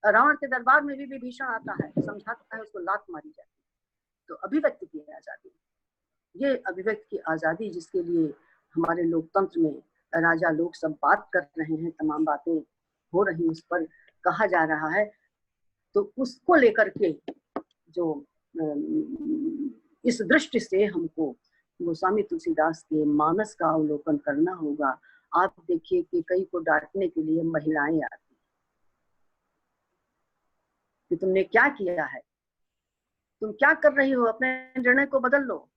रावण के दरबार में भी विभीषण आता है, समझाता है, उसको लात मारी जाती है। तो अभिव्यक्ति की आजादी, ये अभिव्यक्ति की आजादी जिसके लिए हमारे लोकतंत्र में राजा लोग सब बात कर रहे हैं, तमाम बातें हो रही, उस पर कहा जा रहा है, तो उसको लेकर के जो इस दृष्टि से हमको गोस्वामी तुलसीदास के मानस का अवलोकन करना होगा। आप देखिए कि कई को डांटने के लिए महिलाएं आती कि तुमने क्या किया है, तुम क्या कर रही हो, अपने निर्णय को बदल लो।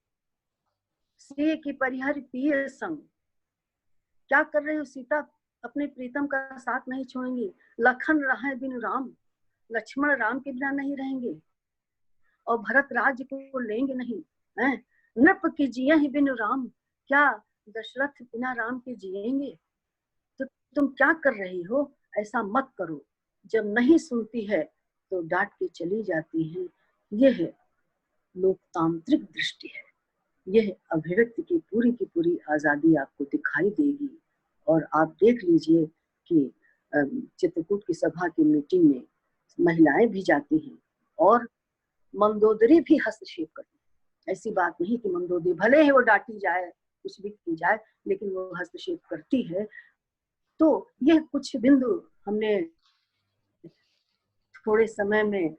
सीए की परिहर पिए संग, क्या कर रही हो सीता, अपने प्रीतम का साथ नहीं छोड़ेंगी। लखन रहे बिन राम, लक्ष्मण राम के बिना नहीं रहेंगे, और भरत राज्य को लेंगे नहीं, हैं? नृप की जिये ही बिन राम, क्या दशरथ बिना राम के जिएंगे। तो तुम क्या कर रही हो, ऐसा मत करो। जब नहीं सुनती है तो डांट के चली जाती है। यह लोकतांत्रिक दृष्टि है, यह अभिव्यक्ति की पूरी आजादी आपको दिखाई देगी। और आप देख लीजिए कि चित्रकूट की सभा की मीटिंग में महिलाएं भी जाती हैं और मंदोदरी भी हस्तक्षेप करती है। ऐसी बात नहीं कि मंदोदरी भले ही वो डांटी जाए, कुछ भी की जाए, लेकिन वो हस्तक्षेप करती है। तो यह कुछ बिंदु हमने थोड़े समय में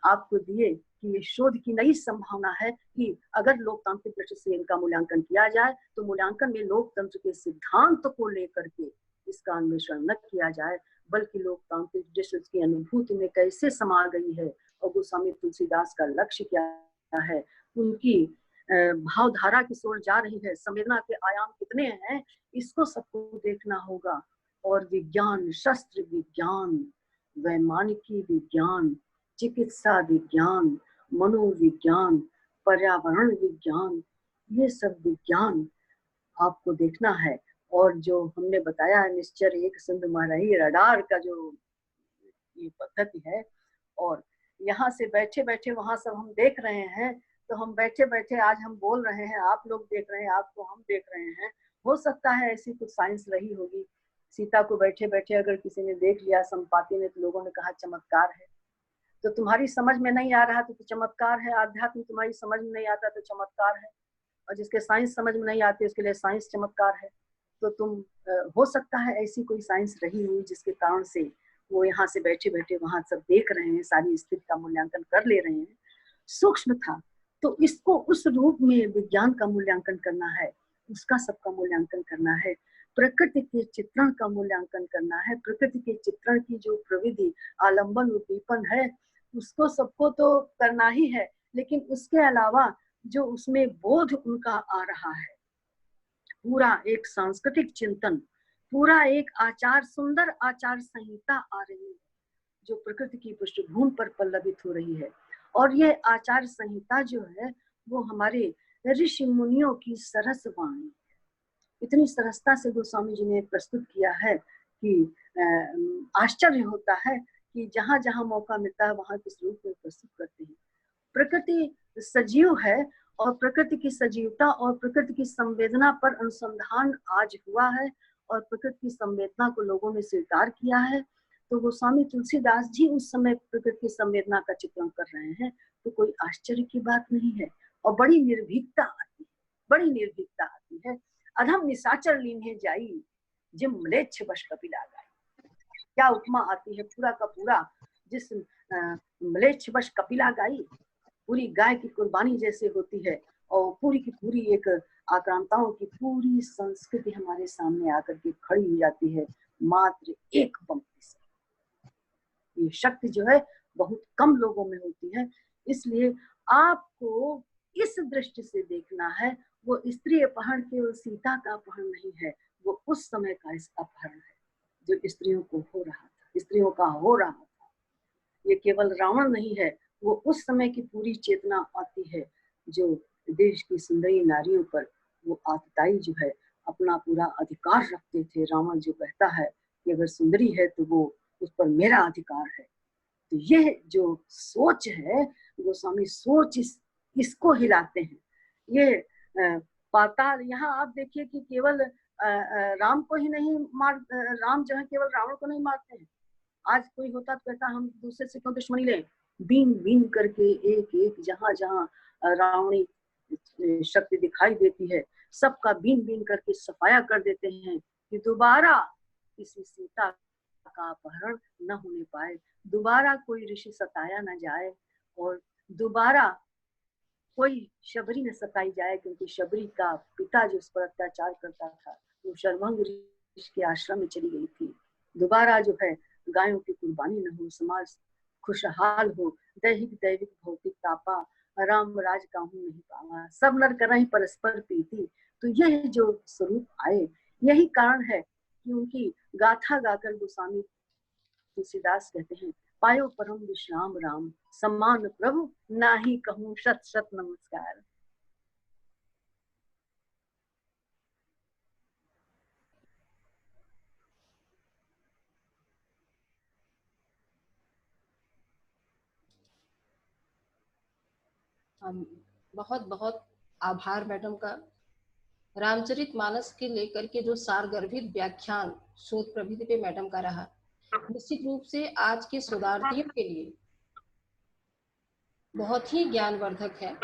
आपको दिए कि ये शोध की नई संभावना है कि अगर लोकतांत्रिक दृष्टि से इनका मूल्यांकन किया जाए तो मूल्यांकन में लोकतंत्र के सिद्धांत को लेकर के इसका अन्वेषण न किया जाए, बल्कि लोकतांत्रिक दृष्टि की अनुभूति में कैसे समा गई है और गोस्वामी तुलसीदास का लक्ष्य क्या है, उनकी भावधारा किस ओर जा रही है, संवेदना के आयाम कितने हैं, इसको सबको देखना होगा। और विज्ञान, शस्त्र विज्ञान, वैमानिकी विज्ञान, चिकित्सा विज्ञान, मनोविज्ञान, पर्यावरण विज्ञान, ये सब विज्ञान आपको देखना है। और जो हमने बताया है निश्चर एक सिंधु महाराही रडार का जो ये पद्धति है, और यहाँ से बैठे बैठे वहां सब हम देख रहे हैं, तो हम बैठे बैठे आज हम बोल रहे हैं, आप लोग देख रहे हैं, आपको हम देख रहे हैं। हो सकता है ऐसी कुछ साइंस रही होगी। सीता को बैठे बैठे अगर किसी ने देख लिया संपाति ने, तो लोगों ने कहा चमत्कार है। तो तुम्हारी समझ में नहीं आ रहा तो चमत्कार है, आध्यात्म तुम्हारी समझ में नहीं आता तो चमत्कार है, और जिसके साइंस समझ में नहीं आती उसके लिए साइंस चमत्कार है। तो तुम हो सकता है ऐसी कोई साइंस रही हुई जिसके कारण से वो यहाँ से बैठे बैठे वहां सब देख रहे हैं, सारी स्थिति का मूल्यांकन कर ले रहे हैं। सूक्ष्म था तो इसको उस रूप में विज्ञान का मूल्यांकन करना है, उसका सबका मूल्यांकन करना है, प्रकृति के चित्रण का मूल्यांकन करना है। प्रकृति के चित्रण की जो प्रविधि आलंबन उद्दीपन है उसको सबको तो करना ही है, लेकिन उसके अलावा जो उसमें बोध उनका आ रहा है, पूरा एक सांस्कृतिक चिंतन, पूरा एक आचार, सुंदर आचार संहिता आ रही है जो प्रकृति की पृष्ठभूमि पर पल्लवित हो रही है। और ये आचार संहिता जो है वो हमारे ऋषि मुनियों की सरस वाणी, इतनी सरसता से गोस्वामी जी ने प्रस्तुत किया है कि आश्चर्य होता है कि जहां जहां मौका मिलता है वहां किस रूप में प्रस्तुत करते हैं। प्रकृति सजीव है और प्रकृति की सजीवता और प्रकृति की संवेदना पर अनुसंधान आज हुआ है और प्रकृति की संवेदना को लोगों ने स्वीकार किया है। तो गोस्वामी तुलसीदास जी उस समय प्रकृति की संवेदना का चित्रण कर रहे हैं, तो कोई आश्चर्य की बात नहीं है। और बड़ी निर्भीकता आती है, बड़ी निर्भीकता आती है। अधम निशाचर लीन्हे जाई, जिम म्लेच्छ वश कपिला गाई। क्या उपमा आती है, पूरा का पूरा जिस म्लेच्छ वश कपिला गाई, पूरी गाय की कुर्बानी जैसे होती है, और पूरी की पूरी एक आक्रांताओं की पूरी संस्कृति हमारे सामने आकर के खड़ी हो जाती है मात्र एक पंक्ति से। ये शक्ति जो है बहुत कम लोगों में होती है, इसलिए आपको इस दृष्टि से देखना है। वो स्त्री अपहरण केवल सीता का अपहरण नहीं है, वो उस समय का इस अपहरण है जो स्त्रियों को हो रहा था, स्त्रियों का हो रहा था। ये केवल रावण नहीं है, वो उस समय की पूरी चेतना आती है जो देश की सुंदरी नारियों पर वो आतताई जो है अपना पूरा अधिकार रखते थे। रावण जो कहता है कि अगर सुंदरी है तो वो उस पर मेरा अधिकार है। तो यह जो सोच है, गोस्वामी सोच इसको हिलाते हैं। ये पाताल, यहाँ आप देखिए कि केवल राम को ही नहीं राम जो है केवल रावण को नहीं मारते हैं। आज कोई होता तो कहता हम दूसरे से क्यों दुश्मनी लें, बीन बीन करके एक एक जहां जहां रावणी शक्ति दिखाई देती है सबका बीन बीन करके सफाया कर देते हैं कि दोबारा किसी सीता का अपहरण न होने पाए, दोबारा कोई ऋषि सताया न जाए और दोबारा कोई शबरी न सताई जाए, क्योंकि शबरी का पिता जो उस पर अत्याचार करता था वो शर्वंग ऋषि के आश्रम में चली गई थी। दोबारा जो है गायों की कुर्बानी न हो, समाज खुशहाल हो, दैहिक दैविक भौतिक तापा राम राज का हूँ नहीं पावा, सब नर कर रहे परस्पर प्रीति। तो यह जो स्वरूप आए यही कारण है कि उनकी गाथा गाकर गोस्वामी तुलसीदास कहते हैं पायो परम विश्राम राम, सम्मान प्रभु नाही कहूँ शत शत नमस्कार। बहुत बहुत आभार मैडम का। रामचरितमानस के लेकर के जो सारगर्भित व्याख्यान शोध प्रविधि पे मैडम का रहा, निश्चित रूप से आज के शोधार्थियों के लिए बहुत ही ज्ञानवर्धक है।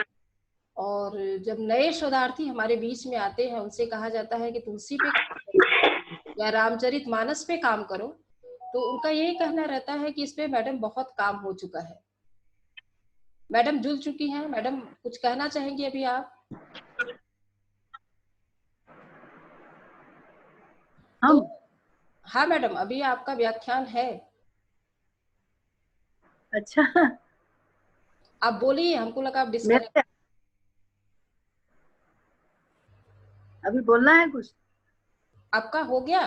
और जब नए शोधार्थी हमारे बीच में आते हैं उनसे कहा जाता है कि तुलसी पे या रामचरितमानस पे काम करो, तो उनका यही कहना रहता है कि इस पे मैडम बहुत काम हो चुका है। मैडम जुड़ चुकी हैं, मैडम कुछ कहना चाहेंगी अभी आप? तो हाँ मैडम, अभी आपका व्याख्यान है। अच्छा, आप बोलिए, हमको लगा आप डिस्कनेक्ट। अभी बोलना है कुछ? आपका हो गया?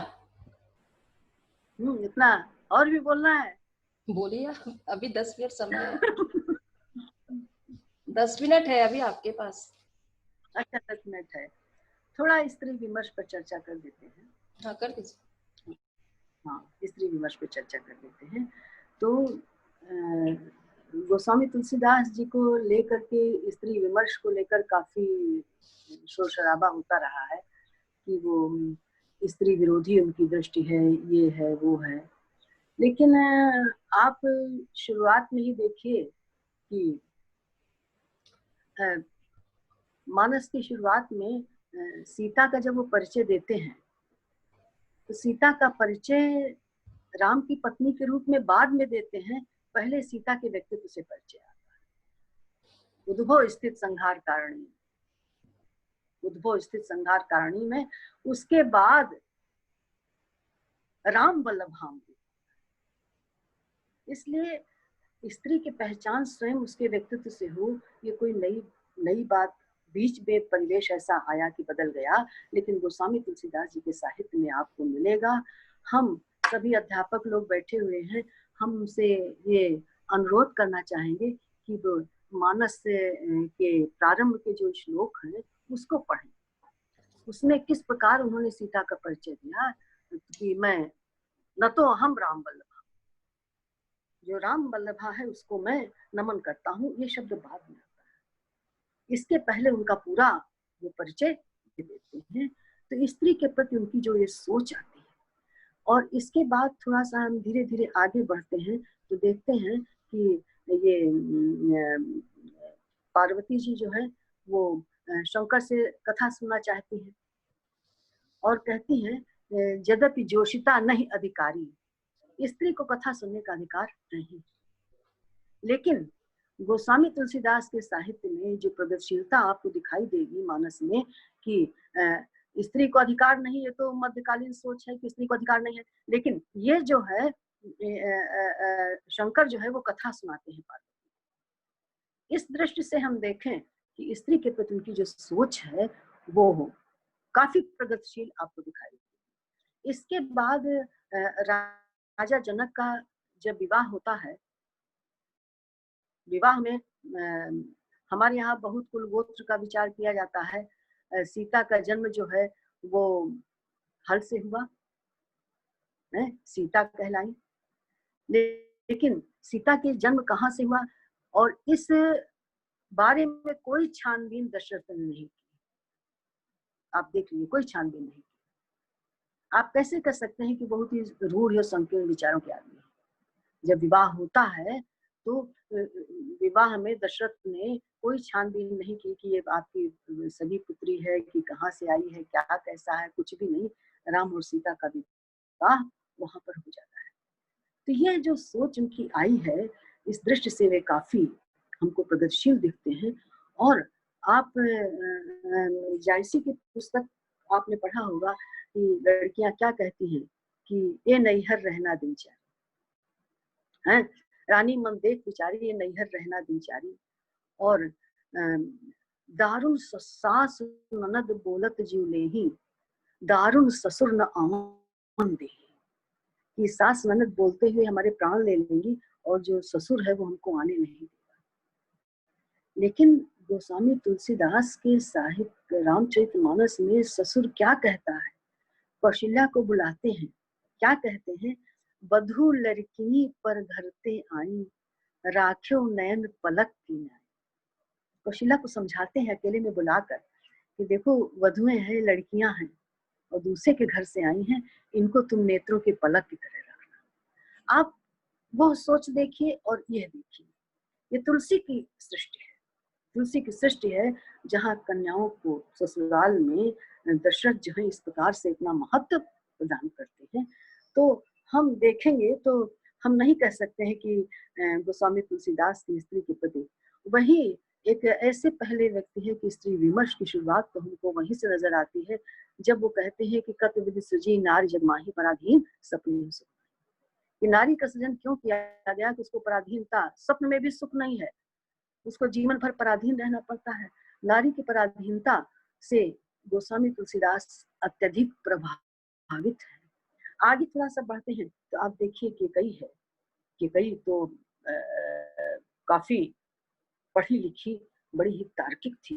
इतना और भी बोलना है? बोलिए, अभी 10 मिनट समय है। 10 मिनट है अभी आपके पास। अच्छा 10 मिनट है, थोड़ा स्त्री विमर्श पर चर्चा कर देते हैं। हाँ कर दीजिए। हाँ, स्त्री विमर्श पर चर्चा कर देते हैं। तो गोस्वामी तुलसीदास जी को लेकर के स्त्री विमर्श को लेकर काफी शोर शराबा होता रहा है कि वो स्त्री विरोधी उनकी दृष्टि है, ये है वो है। लेकिन आप शुरुआत में ही देखिए कि मानस की शुरुआत में सीता का जब वो परिचय देते हैं तो सीता का परिचय राम की पत्नी के रूप में बाद में देते हैं, पहले सीता के व्यक्तित्व से परिचय आता है। उद्भव स्थित संहार कारणी, उद्भव स्थित संहार कारणी में उसके बाद राम वल्लभ हम। इसलिए स्त्री की पहचान स्वयं उसके व्यक्तित्व से हो, ये कोई नई बात बीच में परिवेश ऐसा आया कि बदल गया। लेकिन गोस्वामी तुलसीदास जी के साहित्य में आपको मिलेगा। हम सभी अध्यापक लोग बैठे हुए हैं, हम उनसे ये अनुरोध करना चाहेंगे कि वो मानस के प्रारंभ के जो श्लोक हैं उसको पढ़ें। उसमें किस प्रकार उन्होंने सीता का परिचय दिया कि मैं न तो हम राम वल्लभा, जो राम वल्लभा है उसको मैं नमन करता हूँ, ये शब्द बाद में आता है। इसके पहले उनका पूरा वो परिचय दे देते हैं। तो स्त्री के प्रति उनकी जो ये सोच आती है, और इसके बाद थोड़ा सा हम धीरे धीरे आगे बढ़ते हैं तो देखते हैं कि ये पार्वती जी जो है वो शंकर से कथा सुनना चाहती है और कहती है यद्यपि जोशिता नहीं अधिकारी, स्त्री को कथा सुनने का अधिकार नहीं। लेकिन गोस्वामी तुलसीदास के साहित्य में जो प्रगतिशीलता आपको दिखाई देगी मानस में कि स्त्री को अधिकार नहीं, ये तो मध्यकालीन सोच है कि स्त्री को अधिकार नहीं है। लेकिन ये जो है शंकर जो है वो कथा सुनाते हैं पार्वती। इस दृष्टि से हम देखें कि स्त्री के प्रति उनकी जो सोच है वो हो काफी प्रगतिशील आपको दिखाई देगी। इसके बाद राजा जनक का जब विवाह होता है, विवाह में हमारे यहाँ बहुत कुल गोत्र का विचार किया जाता है। सीता का जन्म जो है वो हल से हुआ, सीता कहलाई। लेकिन सीता के जन्म कहाँ से हुआ और इस बारे में कोई छानबीन दशरथ ने नहीं की। आप देख लीजिए, कोई छानबीन नहीं की। आप कैसे कह सकते हैं कि बहुत ही रूढ़ और संकीर्ण विचारों के आदमी है? जब विवाह होता है तो विवाह में दशरथ ने कोई छानबीन नहीं की कि ये आपकी सगी पुत्री है कि कहाँ से आई है, क्या कैसा है, कुछ भी नहीं। राम और सीता का विवाह वहां पर हो जाता है। तो ये जो सोच उनकी आई है, इस दृष्टि से वे काफी हमको प्रगतिशील दिखते हैं। और आप जायसी की पुस्तक आपने पढ़ा होगा कि लड़कियां क्या कहती हैं कि ये नैहर रहना दिनचर्या है, रानी मन देख बिचारी ये नैहर रहना दिनचारी। और दारुण सास ननद बोलत जीव लेही, दारुण ससुर न आवन दे। कि सास ननद बोलते हुए हमारे प्राण ले लेंगी और जो ससुर है वो हमको आने नहीं देगा। लेकिन गोस्वामी तुलसीदास के साहित्य रामचरितमानस में ससुर क्या कहता है? कौशल्या को बुलाते हैं, क्या कहते हैं? बधू लड़किनी पर घरते आई, राख्यो नयन पलक की नाई। कौशल्या को समझाते हैं अकेले में बुलाकर कि देखो वधुएं हैं, लड़कियां हैं और दूसरे के घर से आई हैं, इनको तुम नेत्रों के पलक की तरह रखना। आप वो सोच देखिए और यह देखिए, ये तुलसी की सृष्टि है। तुलसी की सृष्टि है जहाँ कन्याओं को ससुराल में दशरथ जो है इस प्रकार से इतना महत्व प्रदान करते हैं। तो हम देखेंगे तो हम नहीं कह सकते हैं कि गोस्वामी तुलसीदास की स्त्री के प्रति वही एक ऐसे पहले व्यक्ति है कि स्त्री विमर्श की शुरुआत तो हमको वहीं से नजर आती है जब वो कहते हैं कि कत विधि सृजी नारी जगमाही पराधीन सपने सुख। कि नारी का सृजन क्यों किया गया कि उसको पराधीनता, स्वप्न में भी सुख नहीं है, उसको जीवन भर पराधीन रहना पड़ता है। नारी की पराधीनता से गोस्वामी तुलसीदास अत्यधिक प्रभावित है। आगे थोड़ा सा बढ़ते हैं तो आप देखिए केकई है। केकई तो काफी पढ़ी लिखी, बड़ी ही तार्किक थी।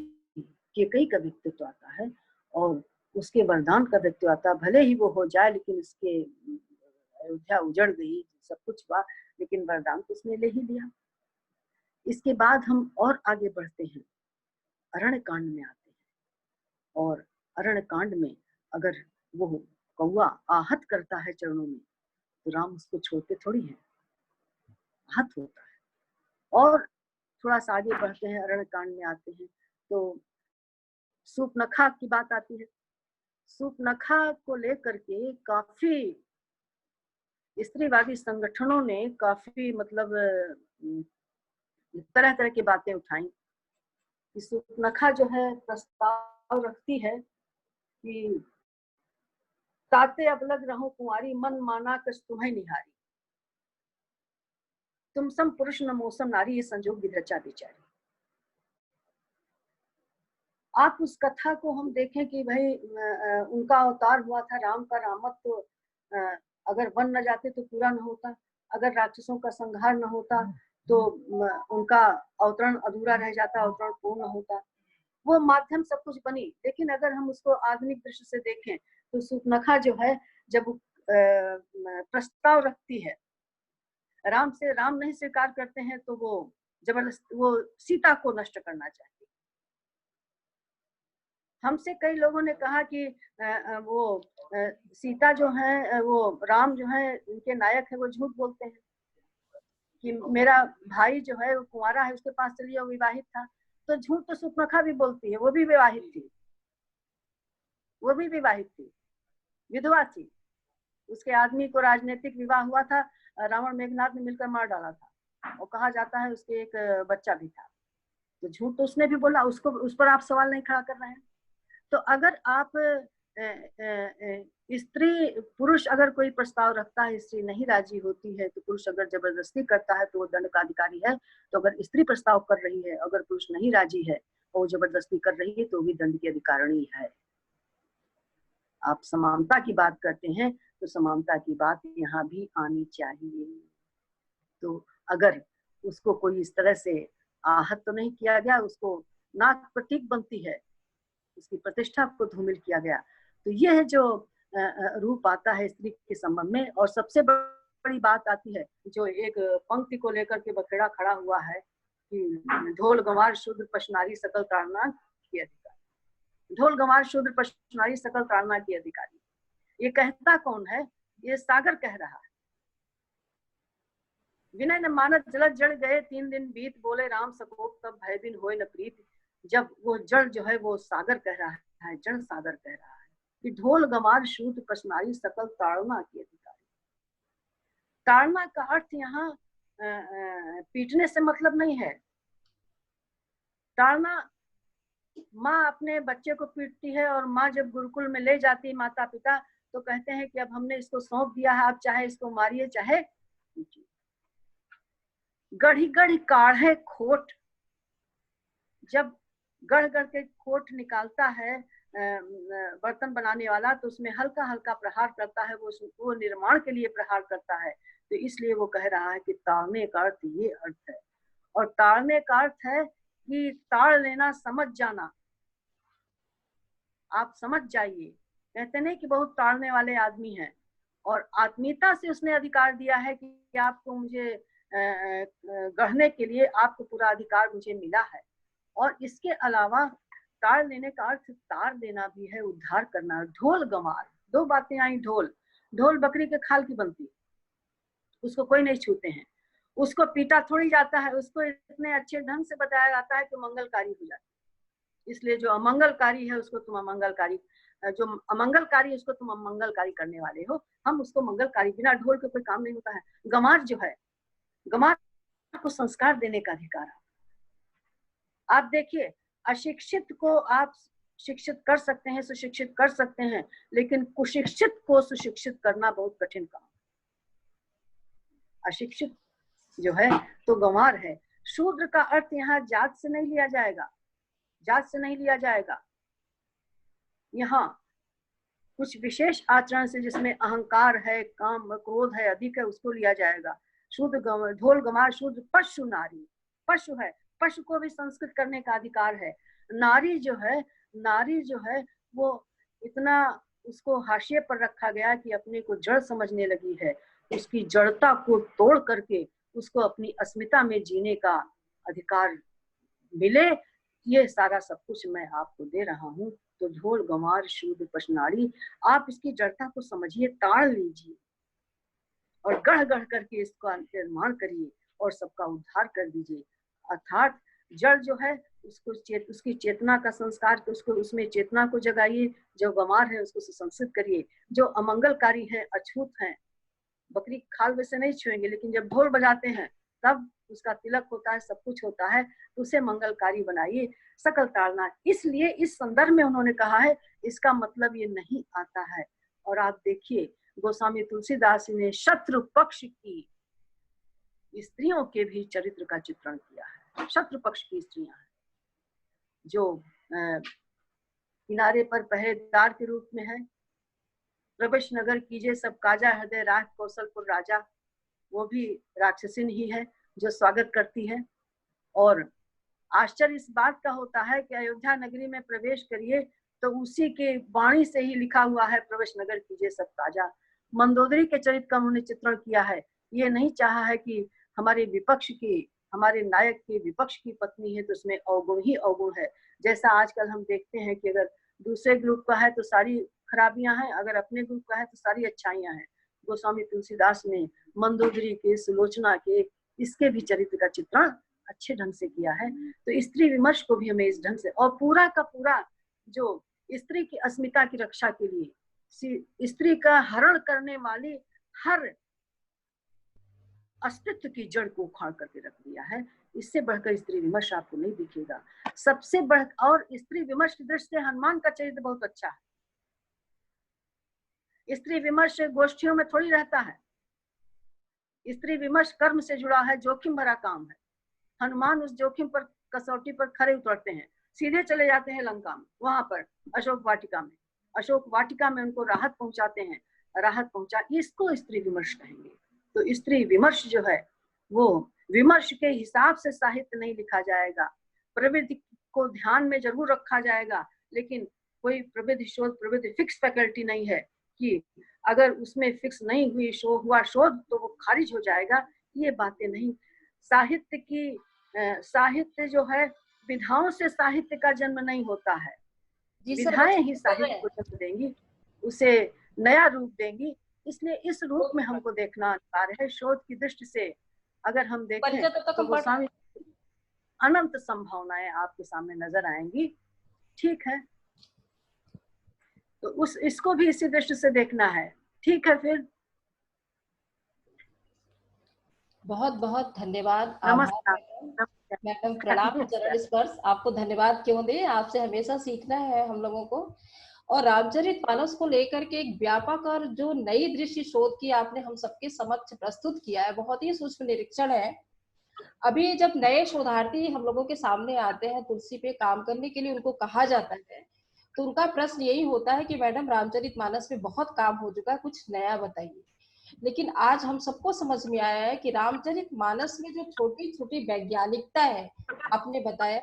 केकई का व्यक्तित्व आता है और उसके वरदान का व्यक्तित्व आता है। भले ही वो हो जाए लेकिन इसके अयोध्या उजड़ गई, सब कुछ हुआ, लेकिन वरदान तो उसने ले ही लिया। इसके बाद हम और आगे बढ़ते हैं, अरण्य कांड में आते हैं। और अरण्य कांड में अगर वो कौवा आहत करता है चरणों में तो राम उसको छोड़ते थोड़ी है, आहत होता है। और थोड़ा सा आगे बढ़ते हैं, अरण्य कांड में आते हैं तो सूपनखा की बात आती है। सूपनखा को लेकर के काफी स्त्रीवादी संगठनों ने काफी मतलब तरह तरह की बातें उठाई कि सूपनखा जो है प्रस्ताव रखती है कि ताते अबलग रहो कुंवारी, मन माना कस तुम्हें निहारी, तुम सम पुरुष न मौसम नारी, ये संजोग विधरचा बेचारी। आप उस कथा को हम देखें कि भाई उनका अवतार हुआ था, राम का रामत्व अगर बन न जाते तो पूरा न होता, अगर राक्षसों का संहार न होता तो उनका अवतरण अधूरा रह जाता, अवतरण पूर्ण होता। वो माध्यम सब कुछ बनी। लेकिन अगर हम उसको आधुनिक दृष्टि से देखें तो सूपनखा जो है जब प्रस्ताव रखती है, राम नहीं स्वीकार करते हैं तो वो जबरदस्ती वो सीता को नष्ट करना चाहती। हमसे कई लोगों ने कहा कि वो सीता जो है, वो राम जो है उनके नायक है, वो झूठ बोलते हैं कि मेरा भाई जो है वो कुंवारा है, उसके पास चलिए, वो विवाहित था। तो झूठ तो सूपनखा भी बोलती है, वो भी विवाहित थी, वो भी विवाहित थी, विधवा थी। उसके आदमी को राजनीतिक विवाह हुआ था, रावण मेघनाथ ने मिलकर मार डाला था और कहा जाता है उसके एक बच्चा भी था। तो झूठ तो उसने भी बोला, उसको उस पर आप सवाल नहीं खड़ा कर रहे हैं। तो अगर आप स्त्री पुरुष अगर कोई प्रस्ताव रखता है, स्त्री नहीं राजी होती है, तो पुरुष अगर जबरदस्ती करता है तो वो दंड का अधिकारी है। तो अगर स्त्री प्रस्ताव कर रही है, अगर पुरुष नहीं राजी है और वो जबरदस्ती कर रही है तो भी दंड की अधिकारिणी है। आप समानता की बात करते हैं तो समानता की बात यहाँ भी आनी चाहिए। तो अगर उसको कोई इस तरह से आहत तो नहीं किया गया, उसको नाक प्रतीक बनती है, उसकी प्रतिष्ठा को धूमिल किया गया, तो यह जो रूप आता है स्त्री के संबंध में। और सबसे बड़ी बात आती है जो एक पंक्ति को लेकर के बखेड़ा खड़ा हुआ है कि ढोल गंवार शूद्र पशनारी सकल ताड़ना की अधिकारी, ढोल गंवार शूद्र पशनारी सकल ताड़ना की अधिकारी। ये कहता कौन है? ये सागर कह रहा है। विनय न मानत जलत जड़ गए 3 दिन बीत, बोले राम सकोप तब भय बिन होए न प्रीत। जब वो जड़ जो है वो सागर कह रहा है, जड़ सागर कह रहा है कि ढोल गमार शूद पशनारी सकल ताड़ना की अधिकारी। ताड़ना का अर्थ यहाँ पीटने से मतलब नहीं है। ताड़ना, माँ अपने बच्चे को पीटती है और माँ जब गुरुकुल में ले जाती है माता पिता, तो कहते हैं कि अब हमने इसको सौंप दिया है, आप चाहे इसको मारिए चाहे पीटिए। गढ़ी गढ़ी काढ़े खोट, जब गढ़ गढ़ के खोट निकालता है बर्तन बनाने वाला, तो उसमें हल्का हल्का प्रहार करता है, वो निर्माण के लिए प्रहार करता है। तो इसलिए वो कह रहा है कि ताड़ने का अर्थ ये अर्थ है। और ताड़ने का अर्थ है कि ताड़ लेना, समझ जाना, आप समझ जाइए। कहते नहीं कि बहुत ताड़ने वाले आदमी हैं, और आत्मीयता से उसने अधिकार दिया है कि आपको मुझे गढ़ने के लिए आपको पूरा अधिकार मुझे मिला है। और इसके अलावा ताड़ लेने का अर्थ तार देना भी है, उद्धार करना। ढोल गमार, 2 बातें आई। ढोल, ढोल बकरी के खाल की बनती है, उसको कोई नहीं छूते हैं, उसको पीटा थोड़ी जाता है, उसको इतने अच्छे ढंग से बताया जाता है कि मंगलकारी हो जाती है। इसलिए जो अमंगलकारी है उसको तुम अमंगलकारी, जो अमंगलकारी है उसको तुम अमंगलकारी करने वाले हो, हम उसको मंगलकारी। बिना ढोल के कोई काम नहीं होता है। गमार जो है, गमार को संस्कार देने का अधिकार है। आप देखिए, अशिक्षित को आप शिक्षित कर सकते हैं, सुशिक्षित कर सकते हैं, लेकिन कुशिक्षित को सुशिक्षित करना बहुत कठिन काम। अशिक्षित जो है तो गंवार है। शूद्र का अर्थ यहाँ जात से नहीं लिया जाएगा, जात से नहीं लिया जाएगा। यहाँ कुछ विशेष आचरण से, जिसमें अहंकार है, काम क्रोध है, अधिक है, उसको लिया जाएगा। शूद्र ढोल गंवार शूद्र पशु नारी, पशु है, पशु को भी संस्कृत करने का अधिकार है। नारी जो है, नारी जो है वो इतना उसको हाशिए पर रखा गया कि अपने को जड़ समझने लगी है। उसकी जड़ता को तोड़ करके उसको अपनी अस्मिता में जीने का अधिकार मिले, ये सारा सब कुछ मैं आपको दे रहा हूँ। तो ढोल गंवार शूद्र पशनारी, आप इसकी जड़ता को समझिए, ताड़ लीजिए और गढ़ गढ़ करके इसका निर्माण करिए और सबका उद्धार कर दीजिए। अर्थात जड़ जो है उसको उसकी चेतना का संस्कार, उसको उसमें चेतना को जगाइए। जो गंवार है उसको सुसंस्कृत करिए। जो अमंगलकारी है, अछूत है, बकरी खाल वैसे नहीं छुएंगे, लेकिन जब ढोल बजाते हैं तब उसका तिलक होता है, सब कुछ होता है, तो उसे मंगलकारी बनाइए। सकल ताड़ना, इसलिए इस संदर्भ में उन्होंने कहा है, इसका मतलब ये नहीं आता है। और आप देखिए, गोस्वामी तुलसीदास ने शत्रु पक्ष की स्त्रियों के भी चरित्र का चित्रण किया है। शत्रु पक्ष की स्त्रियां हैं जो किनारे पर पहरेदार के रूप में है। प्रवेश नगर कीजिए सब काजा, हृदय राख कौशलपुर राजा, वो भी राक्षसिन ही है जो स्वागत करती है। और आश्चर्य इस बात का होता है कि अयोध्या नगरी में प्रवेश करिए तो उसी के वाणी से ही लिखा हुआ है, प्रवेश नगर कीजिए सब काजा। मंदोदरी के चरित्र का उन्होंने चित्रण किया है। ये नहीं चाहा है कि हमारे विपक्ष की, हमारे नायक के विपक्ष की पत्नी है तो उसमें अवगुण ही अवगुण है। जैसा आजकल हम देखते हैं कि अगर दूसरे ग्रुप का है तो सारी खराबियां हैं, अगर अपने ग्रुप का है तो सारी अच्छाइयां हैं। गोस्वामी तुलसीदास ने मंदोदरी के, सुलोचना के, इसके भी चरित्र का चित्रण अच्छे ढंग से किया है। तो स्त्री विमर्श को भी हमें इस ढंग से, और पूरा का पूरा जो स्त्री की अस्मिता की रक्षा के लिए स्त्री का हरण करने वाली हर अस्तित्व की जड़ को उखाड़ करके रख दिया है। इससे बढ़कर स्त्री विमर्श आपको नहीं दिखेगा। सबसे बढ़, और स्त्री विमर्श की दृष्टि से हनुमान का चरित्र बहुत अच्छा है। स्त्री विमर्श गोष्ठियों में थोड़ी रहता है। स्त्री विमर्श कर्म से जुड़ा है, जोखिम भरा काम है। हनुमान उस जोखिम पर, कसौटी पर खरे उतरते हैं, सीधे चले जाते हैं लंका में, वहां पर अशोक वाटिका में, अशोक वाटिका में उनको राहत पहुंचाते हैं। राहत पहुंचा, इसको स्त्री विमर्श कहेंगे। तो स्त्री विमर्श जो है वो विमर्श के हिसाब से साहित्य नहीं लिखा जाएगा। प्रवृत्ति को ध्यान में जरूर रखा जाएगा, लेकिन कोई प्रवृत्ति शोध, प्रवृत्ति फिक्स फैकल्टी नहीं है कि अगर उसमें फिक्स नहीं हुई हुआ शोध तो वो खारिज हो जाएगा। ये बातें नहीं। साहित्य की साहित्य जो है, विधाओं से साहित्य का जन्म नहीं होता है, विधाएं ही साहित्य को जन्म देंगी। उसे नया रूप देंगी। इसलिए इस रूप में हमको देखना अनिवार्य है। शोध की दृष्टि से अगर हम देखें परिचय तब तक तो हम पढ़ गोस्वामी अनंत संभावनाएं आपके सामने नजर आएंगी। ठीक है, तो उस इसको भी इसी दृष्टि से देखना है। ठीक है, फिर बहुत बहुत धन्यवाद, आभार नमस्कार। मैडम। मैडम प्रणाम, नमस्कार। चरण स्पर्श। आपको धन्यवाद क्यों दे, आपसे हमेशा सीखना है हम लोगों को। और रामचरितमानस को लेकर के एक व्यापक और जो नई दृष्टि शोध की आपने हम सबके समक्ष प्रस्तुत किया है, बहुत ही सूक्ष्म निरीक्षण है। अभी जब नए शोधार्थी हम लोगों के सामने आते हैं तुलसी पे काम करने के लिए, उनको कहा जाता है तो उनका प्रश्न यही होता है कि मैडम रामचरितमानस में बहुत काम हो चुका है, कुछ नया बताइए। लेकिन आज हम सबको समझ में आया है कि रामचरितमानस में जो छोटी छोटी वैज्ञानिकता है, आपने बताया